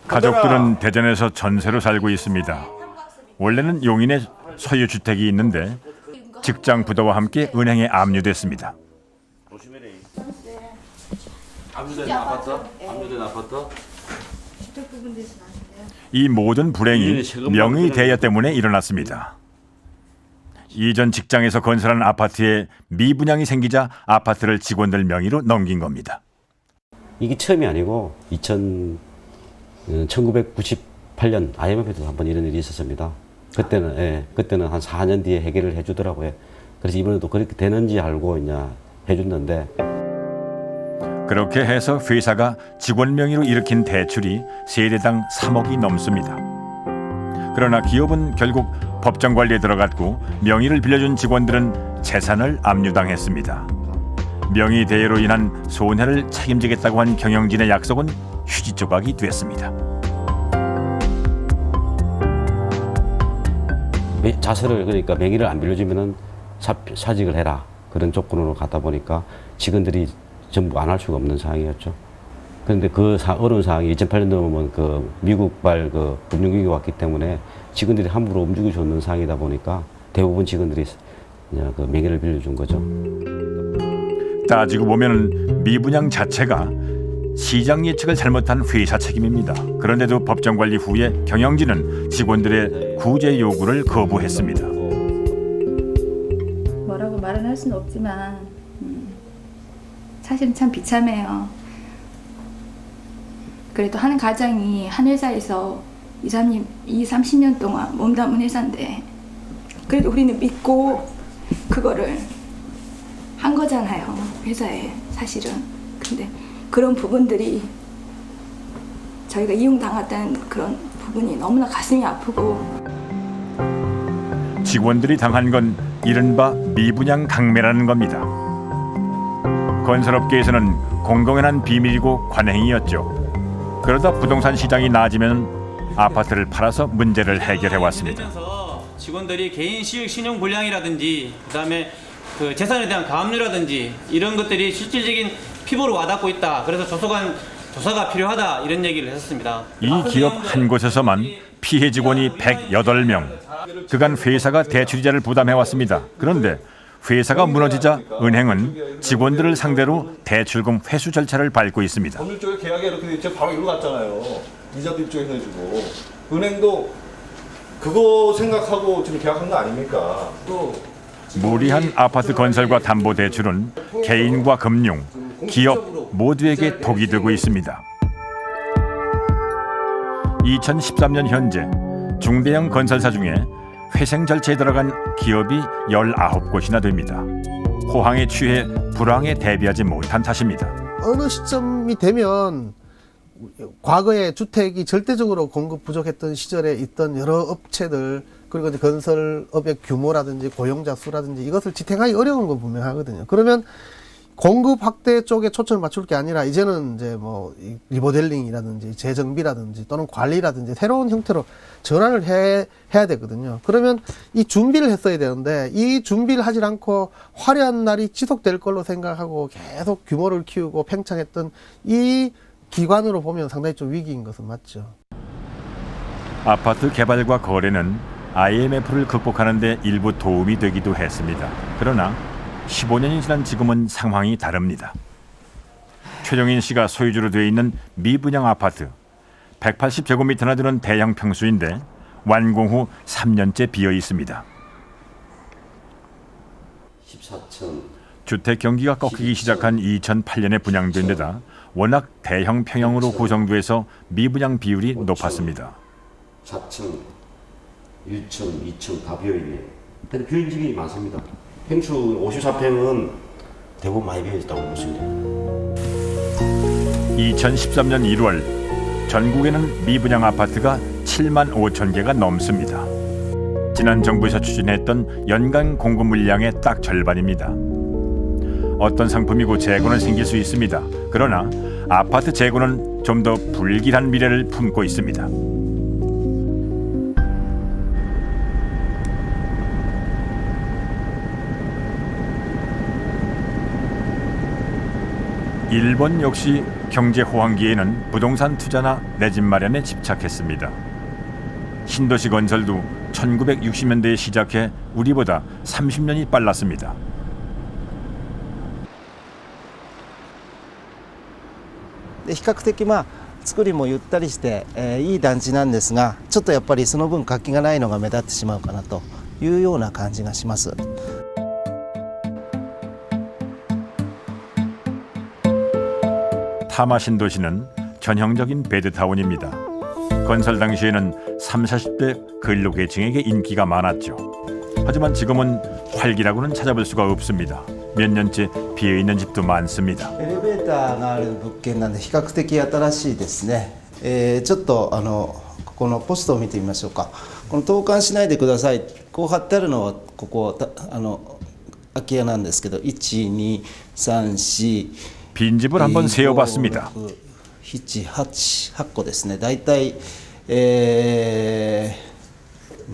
가족들은 대전에서 전세로 살고 있습니다. 원래는 용인에 소유 주택이 있는데 직장 부도와 함께 은행에 압류됐습니다. 압류된 아파트? 압류된 아파트? 이 모든 불행이 명의 대여 때문에 일어났습니다. 이전 직장에서 건설한 아파트에 미분양이 생기자 아파트를 직원들 명의로 넘긴 겁니다. 이게 처음이 아니고 1998년 IMF에도 한번 이런 일이 있었습니다. 그때는 한 4년 뒤에 해결을 해주더라고요. 그래서 이번에도 그렇게 되는지 알고 이제 해줬는데. 그렇게 해서 회사가 직원 명의로 일으킨 대출이 세대당 3억이 넘습니다. 그러나 기업은 결국 법정 관리에 들어갔고 명의를 빌려준 직원들은 재산을 압류당했습니다. 명의 대여로 인한 손해를 책임지겠다고 한 경영진의 약속은 휴지 조각이 됐습니다. 자세를 그러니까 명의를 안 빌려주면은 사직을 해라 그런 조건으로 가다 보니까 직원들이 전부 안 할 수가 없는 상황이었죠. 그런데 그 어려운 상황이 2008년도 보면 그 미국발 그 금융위기가 왔기 때문에 직원들이 함부로 움직일 수 없는 상황이다 보니까 대부분 직원들이 그 명의를 빌려준 거죠. 따지고 보면 미분양 자체가 시장 예측을 잘못한 회사 책임입니다. 그런데도 법정 관리 후에 경영진은 직원들의 구제 요구를 거부했습니다. 뭐라고 말은 할 수는 없지만 사실은 참 비참해요. 그래도 한 가장이 한 회사에서 30년 동안 몸담은 회사인데 그래도 우리는 믿고 그거를 한 거잖아요. 회사에 사실은. 근데 그런 부분들이 저희가 이용당했다는 그런 부분이 너무나 가슴이 아프고 직원들이 당한 건 이른바 미분양 강매라는 겁니다. 건설업계에서는 공공연한 비밀이고 관행이었죠. 그러다 부동산 시장이 나아지면 아파트를 팔아서 문제를 해결해 왔습니다. 직원들이 개인 신용 불량이라든지 그다음에 그 재산에 대한 가압류라든지 이런 것들이 실질적인 피부로 와닿고 있다. 그래서 조사가 필요하다 이런 얘기를 했었습니다. 이 기업 한 곳에서만 피해 직원이 108명. 그간 회사가 대출이자를 부담해왔습니다. 그런데 회사가 무너지자 은행은 직원들을 상대로 대출금 회수 절차를 밟고 있습니다. 법률 쪽에 계약이 이렇게 이제 바로 이리로 갔잖아요. 이자도 이쪽에서 해주고 은행도 그거 생각하고 지금 계약한 거 아닙니까? 또 무리한 아파트 건설과 담보대출은 개인과 금융, 기업 모두에게 독이 되고 있습니다. 2013년 현재 중대형 건설사 중에 회생 절차에 들어간 기업이 19곳이나 됩니다. 호황에 취해 불황에 대비하지 못한 탓입니다. 어느 시점이 되면 과거에 주택이 절대적으로 공급 부족했던 시절에 있던 여러 업체들 그리고 이제 건설업의 규모라든지 고용자 수라든지 이것을 지탱하기 어려운 건 분명하거든요. 그러면 공급 확대 쪽에 초점을 맞출 게 아니라 이제는 이제 뭐 리모델링이라든지 재정비라든지 또는 관리라든지 새로운 형태로 전환을 해야 되거든요. 그러면 이 준비를 했어야 되는데 이 준비를 하지 않고 화려한 날이 지속될 걸로 생각하고 계속 규모를 키우고 팽창했던 이 기관으로 보면 상당히 좀 위기인 것은 맞죠. 아파트 개발과 거래는 IMF를 극복하는 데 일부 도움이 되기도 했습니다. 그러나 15년이 지난 지금은 상황이 다릅니다. 최정인 씨가 소유주로 되어 있는 미분양 아파트 180제곱미터나 되는 대형 평수인데 완공 후 3년째 비어 있습니다. 14층. 주택 경기가 꺾이기 시작한 2008년에 분양된 데다 워낙 대형 평형으로 구성돼서 미분양 비율이 높았습니다. 4층, 1층, 2층 다 비어있네요. 근데 비어있는 집이 많습니다. 평수 54평은 대부분 많이 비어있다고 보시면 돼요. 2013년 1월 전국에는 미분양 아파트가 7만 5천 개가 넘습니다. 지난 정부에서 추진했던 연간 공급 물량의 딱 절반입니다. 어떤 상품이고 재고는 생길 수 있습니다. 그러나 아파트 재고는 좀 더 불길한 미래를 품고 있습니다. 일본 역시 경제 호황기에는 부동산 투자나 내 집 마련에 집착했습니다. 신도시 건설도 1960년대에 시작해 우리보다 30년이 빨랐습니다. 比較的作りもゆったりして、いい団地なんですが、ちょっとやっぱりその分活気がないのが目立ってしまうかなというような感じがします。 타마 신도시는 전형적인 베드타운입니다. 건설 당시에는 30, 40대 근로계층에게 인기가 많았죠. 하지만 지금은 활기라고는 찾아볼 수가 없습니다. 몇 년째 비어있는 집도 많습니다. エレベーターがある物件なんで比較的新しいですね。ちょっとここのポストを見てみましょうか。この投函しないでください。こう貼ってあるのはここ空き家なんですけど、1、2、3、4 빈집을 한번 세어봤습니다. 7、8個ですね。だいたい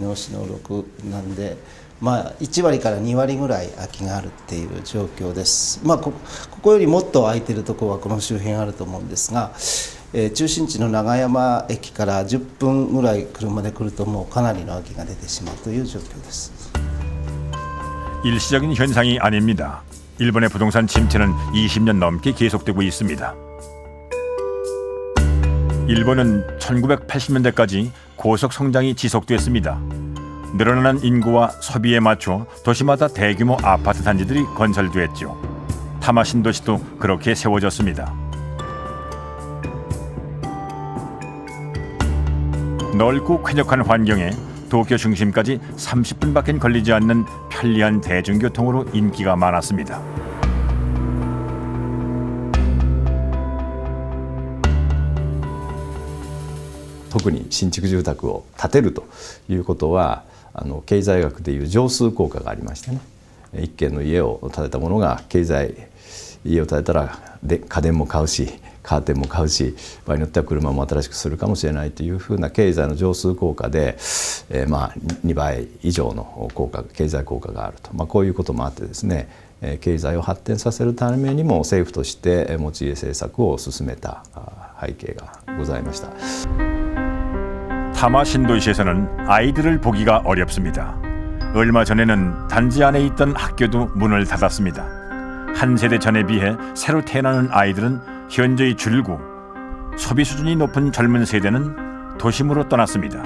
脳死の6なんで、1割から2割ぐらい空きがあるっていう状況です。ここよりもっと空いてるところはこの周辺あると思うんですが、中心地の長山駅から10分ぐらい車で来るともうかなりの空きが出てしまうという状況です。 일시적인 현상이 아닙니다. 일본의 부동산 침체는 20년 넘게 계속되고 있습니다. 일본은 1980년대까지 고속 성장이 지속됐습니다. 늘어나는 인구와 소비에 맞춰 도시마다 대규모 아파트 단지들이 건설됐죠. 타마 신도시도 그렇게 세워졌습니다. 넓고 쾌적한 환경에 도쿄 중심까지 30분밖에 걸리지 않는 편리한 대중교통으로 인기가 많았습니다.特に新築住宅を建てるということは経済学でいう乗数効果がありましてね、一軒の家を建てたものが家を建てたら家電も買うしカーテンも買うし、場合によっては車も新しくするかもしれないというふうな経済の乗数効果で、2倍以上の経済効果があると、こういうこともあってですね、経済を発展させるためにも政府として持ち家政策を進めた背景がございました。 타마 신도시에서는 아이들을 보기가 어렵습니다. 얼마 전에는 단지 안에 있던 학교도 문을 닫았습니다. 한 세대 전에 비해 새로 태어나는 아이들은 현저히 줄고 소비 수준이 높은 젊은 세대는 도심으로 떠났습니다.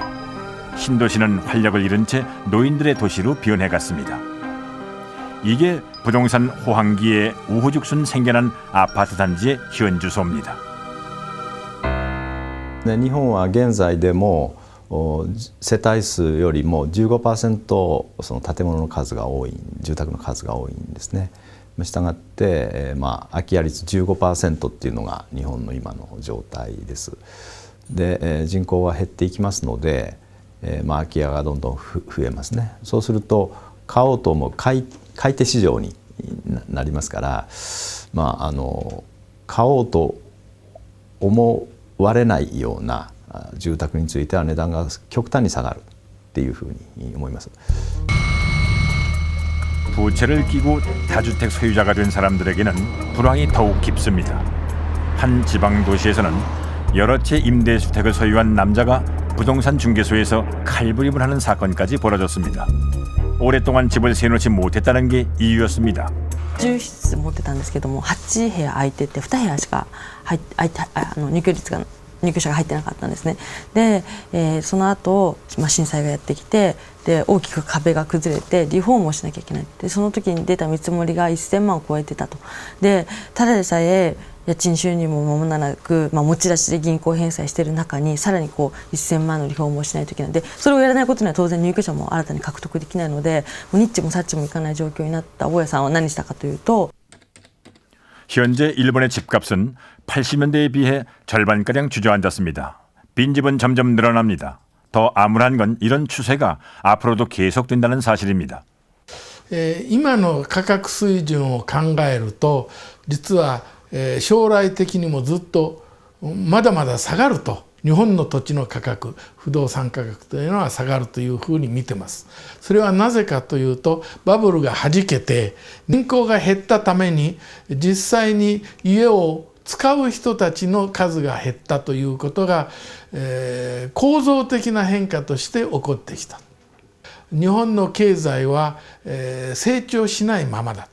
신도시는 활력을 잃은 채 노인들의 도시로 변해갔습니다. 이게 부동산 호황기에 우후죽순 생겨난 아파트 단지의 현주소입니다. 日本は現在でも世帯数よりも 15% その建物の数が多い、住宅の数が多いんですね。したがって、空き家率 15% っていうのが日本の今の状態です。で、人口は減っていきますので、空き家がどんどん増えますね。そうすると買おうと思う買い手市場になりますから、買おうと思われないような住宅については値段が極端に下がるっていうふうに思います。 두 채를 끼고 다주택 소유자가 된 사람들에게는 불황이 더욱 깊습니다. 한 지방 도시에서는 여러 채 임대주택을 소유한 남자가 부동산 중개소에서 칼부림을 하는 사건까지 벌어졌습니다. 오랫동안 집을 세놓지 못했다는 게 이유였습니다. 10室持ってたんですけども8部屋空いてて2部屋しか入居者が入ってなかったんですね。で、その後、震災がやってきてで大きく壁が崩れてリフォームをしなきゃいけない。でその時に出た見積もりが1000万を超えてたと。でただでさえ家賃収入もまもなく、持ち出しで銀行返済している中にさらに1000万のリフォームをしないといけない。でそれをやらないことには当然入居者も新たに獲得できないのでニッチもサッチもいかない状況になった大家さんは何したかというと 현재 일본의 집값은 80년대에 비해 절반가량 주저앉았습니다. 빈집은 점점 늘어납니다. 더 암울한 건 이런 추세가 앞으로도 계속된다는 사실입니다. 今の価格水準を考えると実は将来的にもずっとまだまだ下がると日本の土地の価格不動産価格というのは下がるというふうに見てます。それはなぜかというとバブルがはじけて人口が減ったために実際に家を使う人たちの数が減ったということが、構造的な変化として起こってきた。日本の経済は、成長しないままだ。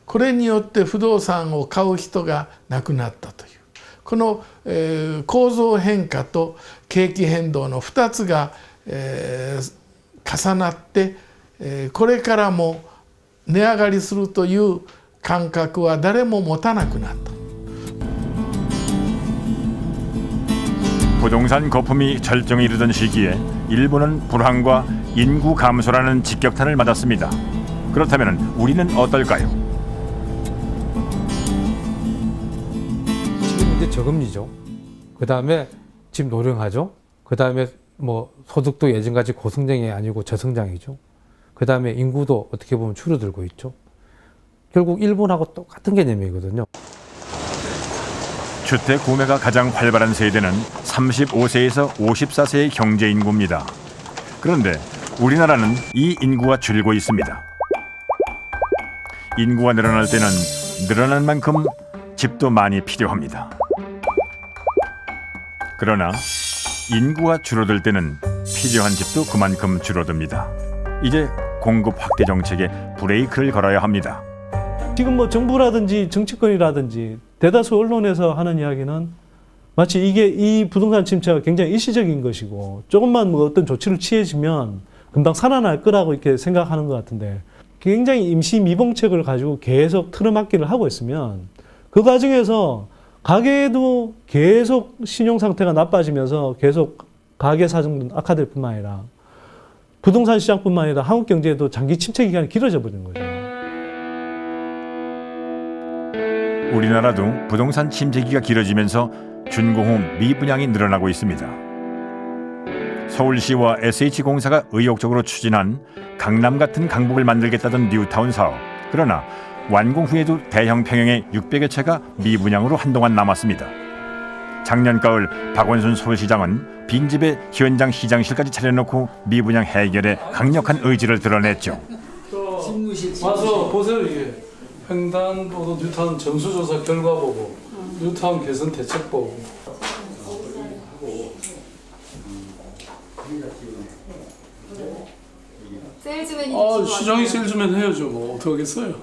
これによって不動産を買う人がなくなったというこの、構造変化と景気変動の2つが、重なって、これからも値上がりするという感覚は誰も持たなくなった。 부동산 거품이 절정에 이르던 시기에 일본은 불황과 인구 감소라는 직격탄을 맞았습니다. 그렇다면 우리는 어떨까요? 지금 이제 저금리죠. 그 다음에 집 노령하죠. 그 다음에 소득도 예전같이 고성장이 아니고 저성장이죠. 그 다음에 인구도 어떻게 보면 줄어들고 있죠. 결국 일본하고 똑같은 개념이거든요. 주택 구매가 가장 활발한 세대는 35세에서 54세의 경제 인구입니다. 그런데 우리나라는 이 인구가 줄고 있습니다. 인구가 늘어날 때는 늘어난 만큼 집도 많이 필요합니다. 그러나 인구가 줄어들 때는 필요한 집도 그만큼 줄어듭니다. 이제 공급 확대 정책에 브레이크를 걸어야 합니다. 지금 정부라든지 정치권이라든지 대다수 언론에서 하는 이야기는 마치 이 부동산 침체가 굉장히 일시적인 것이고 조금만 뭐 어떤 조치를 취해지면 금방 살아날 거라고 이렇게 생각하는 것 같은데 굉장히 임시 미봉책을 가지고 계속 틀어막기를 하고 있으면 그 과정에서 가계도 계속 신용 상태가 나빠지면서 계속 가계 사정도 악화될 뿐만 아니라 부동산 시장뿐만 아니라 한국 경제에도 장기 침체 기간이 길어져 버리는 거죠. 우리나라도 부동산 침체기가 길어지면서 준공업 미분양이 늘어나고 있습니다. 서울시와 SH공사가 의욕적으로 추진한 강남 같은 강북을 만들겠다던 뉴타운 사업. 그러나 완공 후에도 대형 평형의 600여 채가 미분양으로 한동안 남았습니다. 작년 가을 박원순 서울시장은 빈집에 현장 시장실까지 차려놓고 미분양 해결에 강력한 의지를 드러냈죠. 와서 보세요. 이게 횡단보도 뉴타운 정수조사 결과 보고 뉴타운 개선 대책 보고 시장이 세일즈맨 해야죠. 뭐 어떡하겠어요.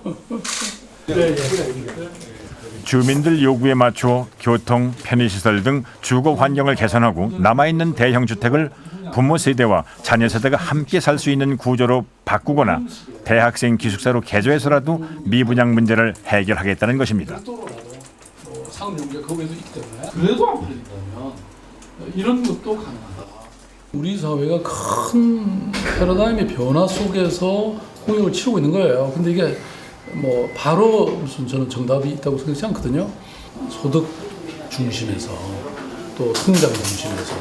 주민들 요구에 맞추어 교통, 편의시설 등 주거 환경을 개선하고 남아있는 대형 주택을 부모 세대와 자녀 세대가 함께 살 수 있는 구조로 바꾸거나 대학생 기숙사로 개조해서라도 미분양 문제를 해결하겠다는 것입니다. 상용제 거기에도 있기 때문에 그래도 안 풀린다면 이런 것도 가능하다. 우리 사회가 큰 패러다임의 변화 속에서 홍역을 치르고 있는 거예요. 근데 이게 뭐 바로 무슨 저는 정답이 있다고 생각하지 않거든요. 소득 중심에서 또 성장 중심에서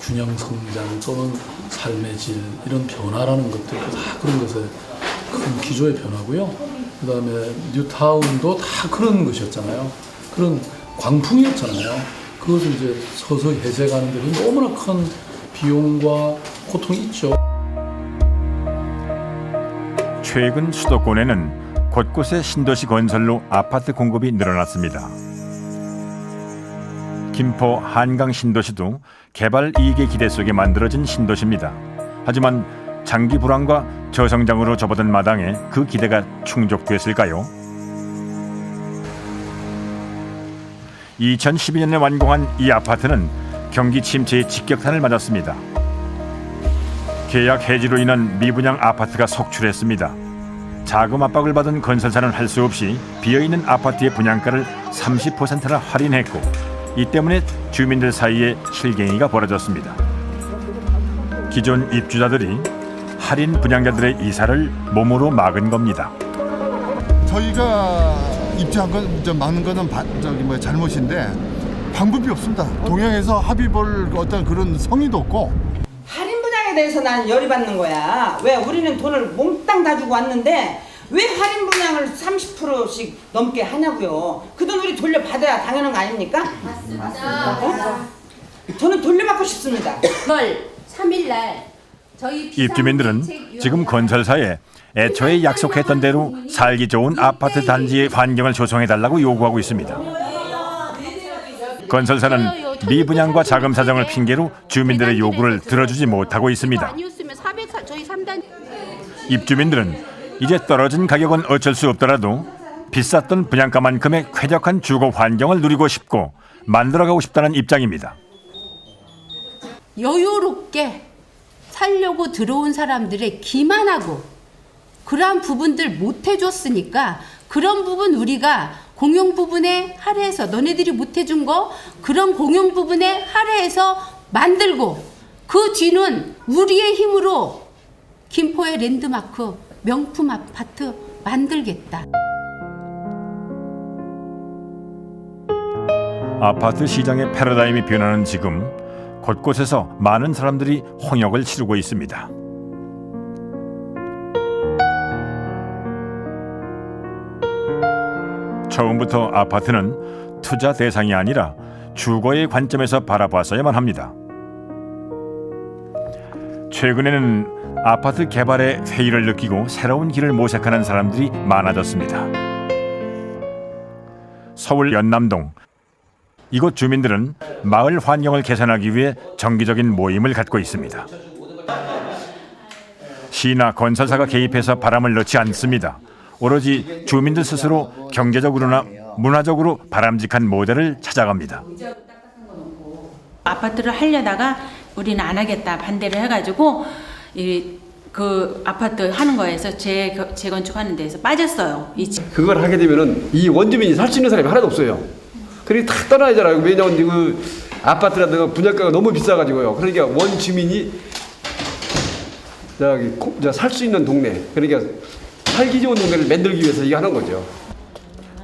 균형 성장 또는 삶의 질 이런 변화라는 것들 다 그런 것의 큰 기조의 변화고요. 그다음에 뉴타운도 다 그런 것이었잖아요. 그런 광풍이었잖아요. 그것을 이제 서서히 해제가는 데 너무나 큰 비용과 고통이 있죠. 최근 수도권에는 곳곳에 신도시 건설로 아파트 공급이 늘어났습니다. 김포 한강 신도시도 개발 이익의 기대 속에 만들어진 신도시입니다. 하지만 장기 불황과 저성장으로 접어든 마당에 그 기대가 충족됐을까요? 2012년에 완공한 이 아파트는 경기 침체의 직격탄을 맞았습니다. 계약 해지로 인한 미분양 아파트가 속출했습니다. 자금 압박을 받은 건설사는 할 수 없이 비어있는 아파트의 분양가를 30%나 할인했고 이 때문에 주민들 사이에 실갱이가 벌어졌습니다. 기존 입주자들이 할인 분양자들의 이사를 몸으로 막은 겁니다. 저희가 입주한 건 막는 거는 잘못인데 방법이 없습니다. 동양에서 합의 볼 어떤 그런 성의도 없고. 할인 분양에 대해서 난 열이 받는 거야. 왜 우리는 돈을 몽땅 다 주고 왔는데 왜 할인 분양을 30%씩 넘게 하냐고요. 그 돈 우리 돌려받아야 당연한 거 아닙니까? 맞습니다. 저는 돌려받고 싶습니다. 3일 날 저희 입주민들은 지금 건설사에 애초에 약속했던 대로 살기 좋은 아파트 단지의 환경을 조성해달라고 요구하고 있습니다. 건설사는 미분양과 자금 사정을 핑계로 주민들의 요구를 들어주지 못하고 있습니다. 입주민들은 이제 떨어진 가격은 어쩔 수 없더라도 비쌌던 분양가만큼의 쾌적한 주거 환경을 누리고 싶고 만들어가고 싶다는 입장입니다. 여유롭게 살려고 들어온 사람들의 기만하고 그러한 부분들 못 해줬으니까 그런 부분 우리가 공용 부분에 할애해서 너네들이 못 해준 거 그런 공용 부분에 할애해서 만들고 그 뒤는 우리의 힘으로 김포의 랜드마크 명품 아파트 만들겠다. 아파트 시장의 패러다임이 변하는 지금 곳곳에서 많은 사람들이 홍역을 치르고 있습니다. 처음부터 아파트는 투자 대상이 아니라 주거의 관점에서 바라봤어야만 합니다. 최근에는 아파트 개발에 회의를 느끼고 새로운 길을 모색하는 사람들이 많아졌습니다. 서울 연남동 이곳 주민들은 마을 환경을 개선하기 위해 정기적인 모임을 갖고 있습니다. 시나 건설사가 개입해서 바람을 넣지 않습니다. 오로지 주민들 스스로 경제적으로나 문화적으로 바람직한 모델을 찾아갑니다. 아파트를 하려다가 우리는 안 하겠다 반대를 해가지고 그 아파트 하는 거에서 재건축하는 데에서 빠졌어요. 그걸 하게 되면은 이 원주민이 살 수 있는 사람이 하나도 없어요. 그러니까 다 떠나야잖아요. 왜냐면 그 아파트라든가 분양가가 너무 비싸가지고요. 그러니까 원주민이 살 수 있는 동네, 그러니까 살기 좋은 동네를 만들기 위해서 이거 하는 거죠.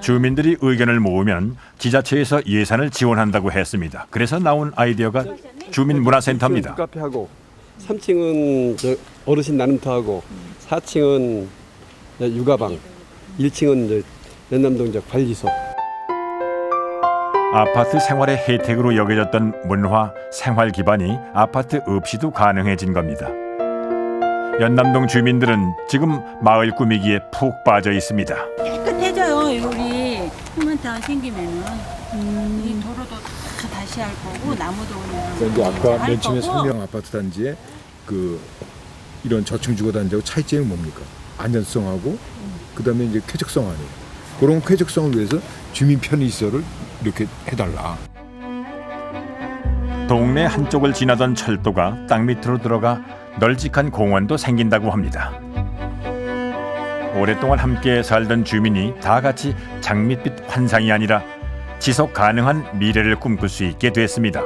주민들이 의견을 모으면 지자체에서 예산을 지원한다고 했습니다. 그래서 나온 아이디어가 주민문화센터입니다. 카페하고 3층은 어르신 나눔터하고 4층은 육아방, 1층은 연남동 관리소. 아파트 생활의 혜택으로 여겨졌던 문화, 생활 기반이 아파트 없이도 가능해진 겁니다. 연남동 주민들은 지금 마을 꾸미기에 푹 빠져 있습니다. 깨끗해져요. 우리 휴먼타운 생기면은 이 도로도 다 다시 할 거고 나무도 그런데 아까 맨 처음에 거고. 성명 아파트 단지에 그 이런 저층 주거 단지하고 차이점이 뭡니까? 안전성하고 그다음에 이제 쾌적성 아니에요. 그런 쾌적성을 위해서 주민 편의 시설을 이렇게 해달라. 동네 한쪽을 지나던 철도가 땅 밑으로 들어가 널찍한 공원도 생긴다고 합니다. 오랫동안 함께 살던 주민이 다 같이 장밋빛 환상이 아니라 지속 가능한 미래를 꿈꿀 수 있게 됐습니다.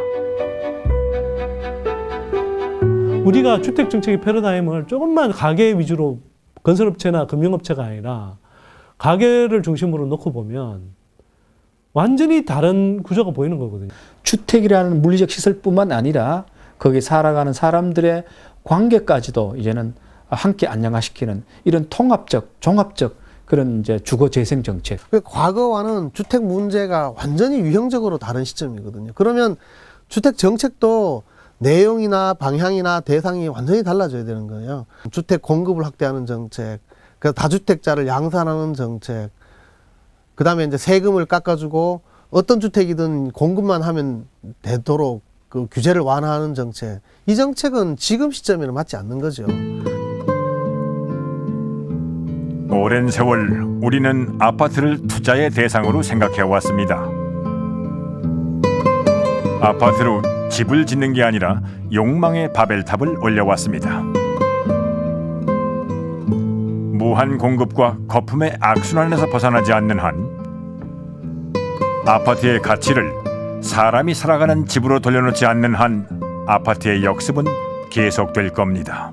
우리가 주택정책의 패러다임을 조금만 가계 위주로 건설업체나 금융업체가 아니라 가계를 중심으로 놓고 보면 완전히 다른 구조가 보이는 거거든요. 주택이라는 물리적 시설뿐만 아니라 거기에 살아가는 사람들의 관계까지도 이제는 함께 안정화시키는 이런 통합적, 종합적 그런 이제 주거 재생 정책. 과거와는 주택 문제가 완전히 유형적으로 다른 시점이거든요. 그러면 주택 정책도 내용이나 방향이나 대상이 완전히 달라져야 되는 거예요. 주택 공급을 확대하는 정책, 그 다주택자를 양산하는 정책, 그 다음에 이제 세금을 깎아주고 어떤 주택이든 공급만 하면 되도록 그 규제를 완화하는 정책. 이 정책은 지금 시점에는 맞지 않는 거죠. 오랜 세월 우리는 아파트를 투자의 대상으로 생각해 왔습니다. 아파트로 집을 짓는 게 아니라 욕망의 바벨탑을 올려왔습니다. 무한 공급과 거품의 악순환에서 벗어나지 않는 한 아파트의 가치를 사람이 살아가는 집으로 돌려놓지 않는 한 아파트의 역습은 계속될 겁니다.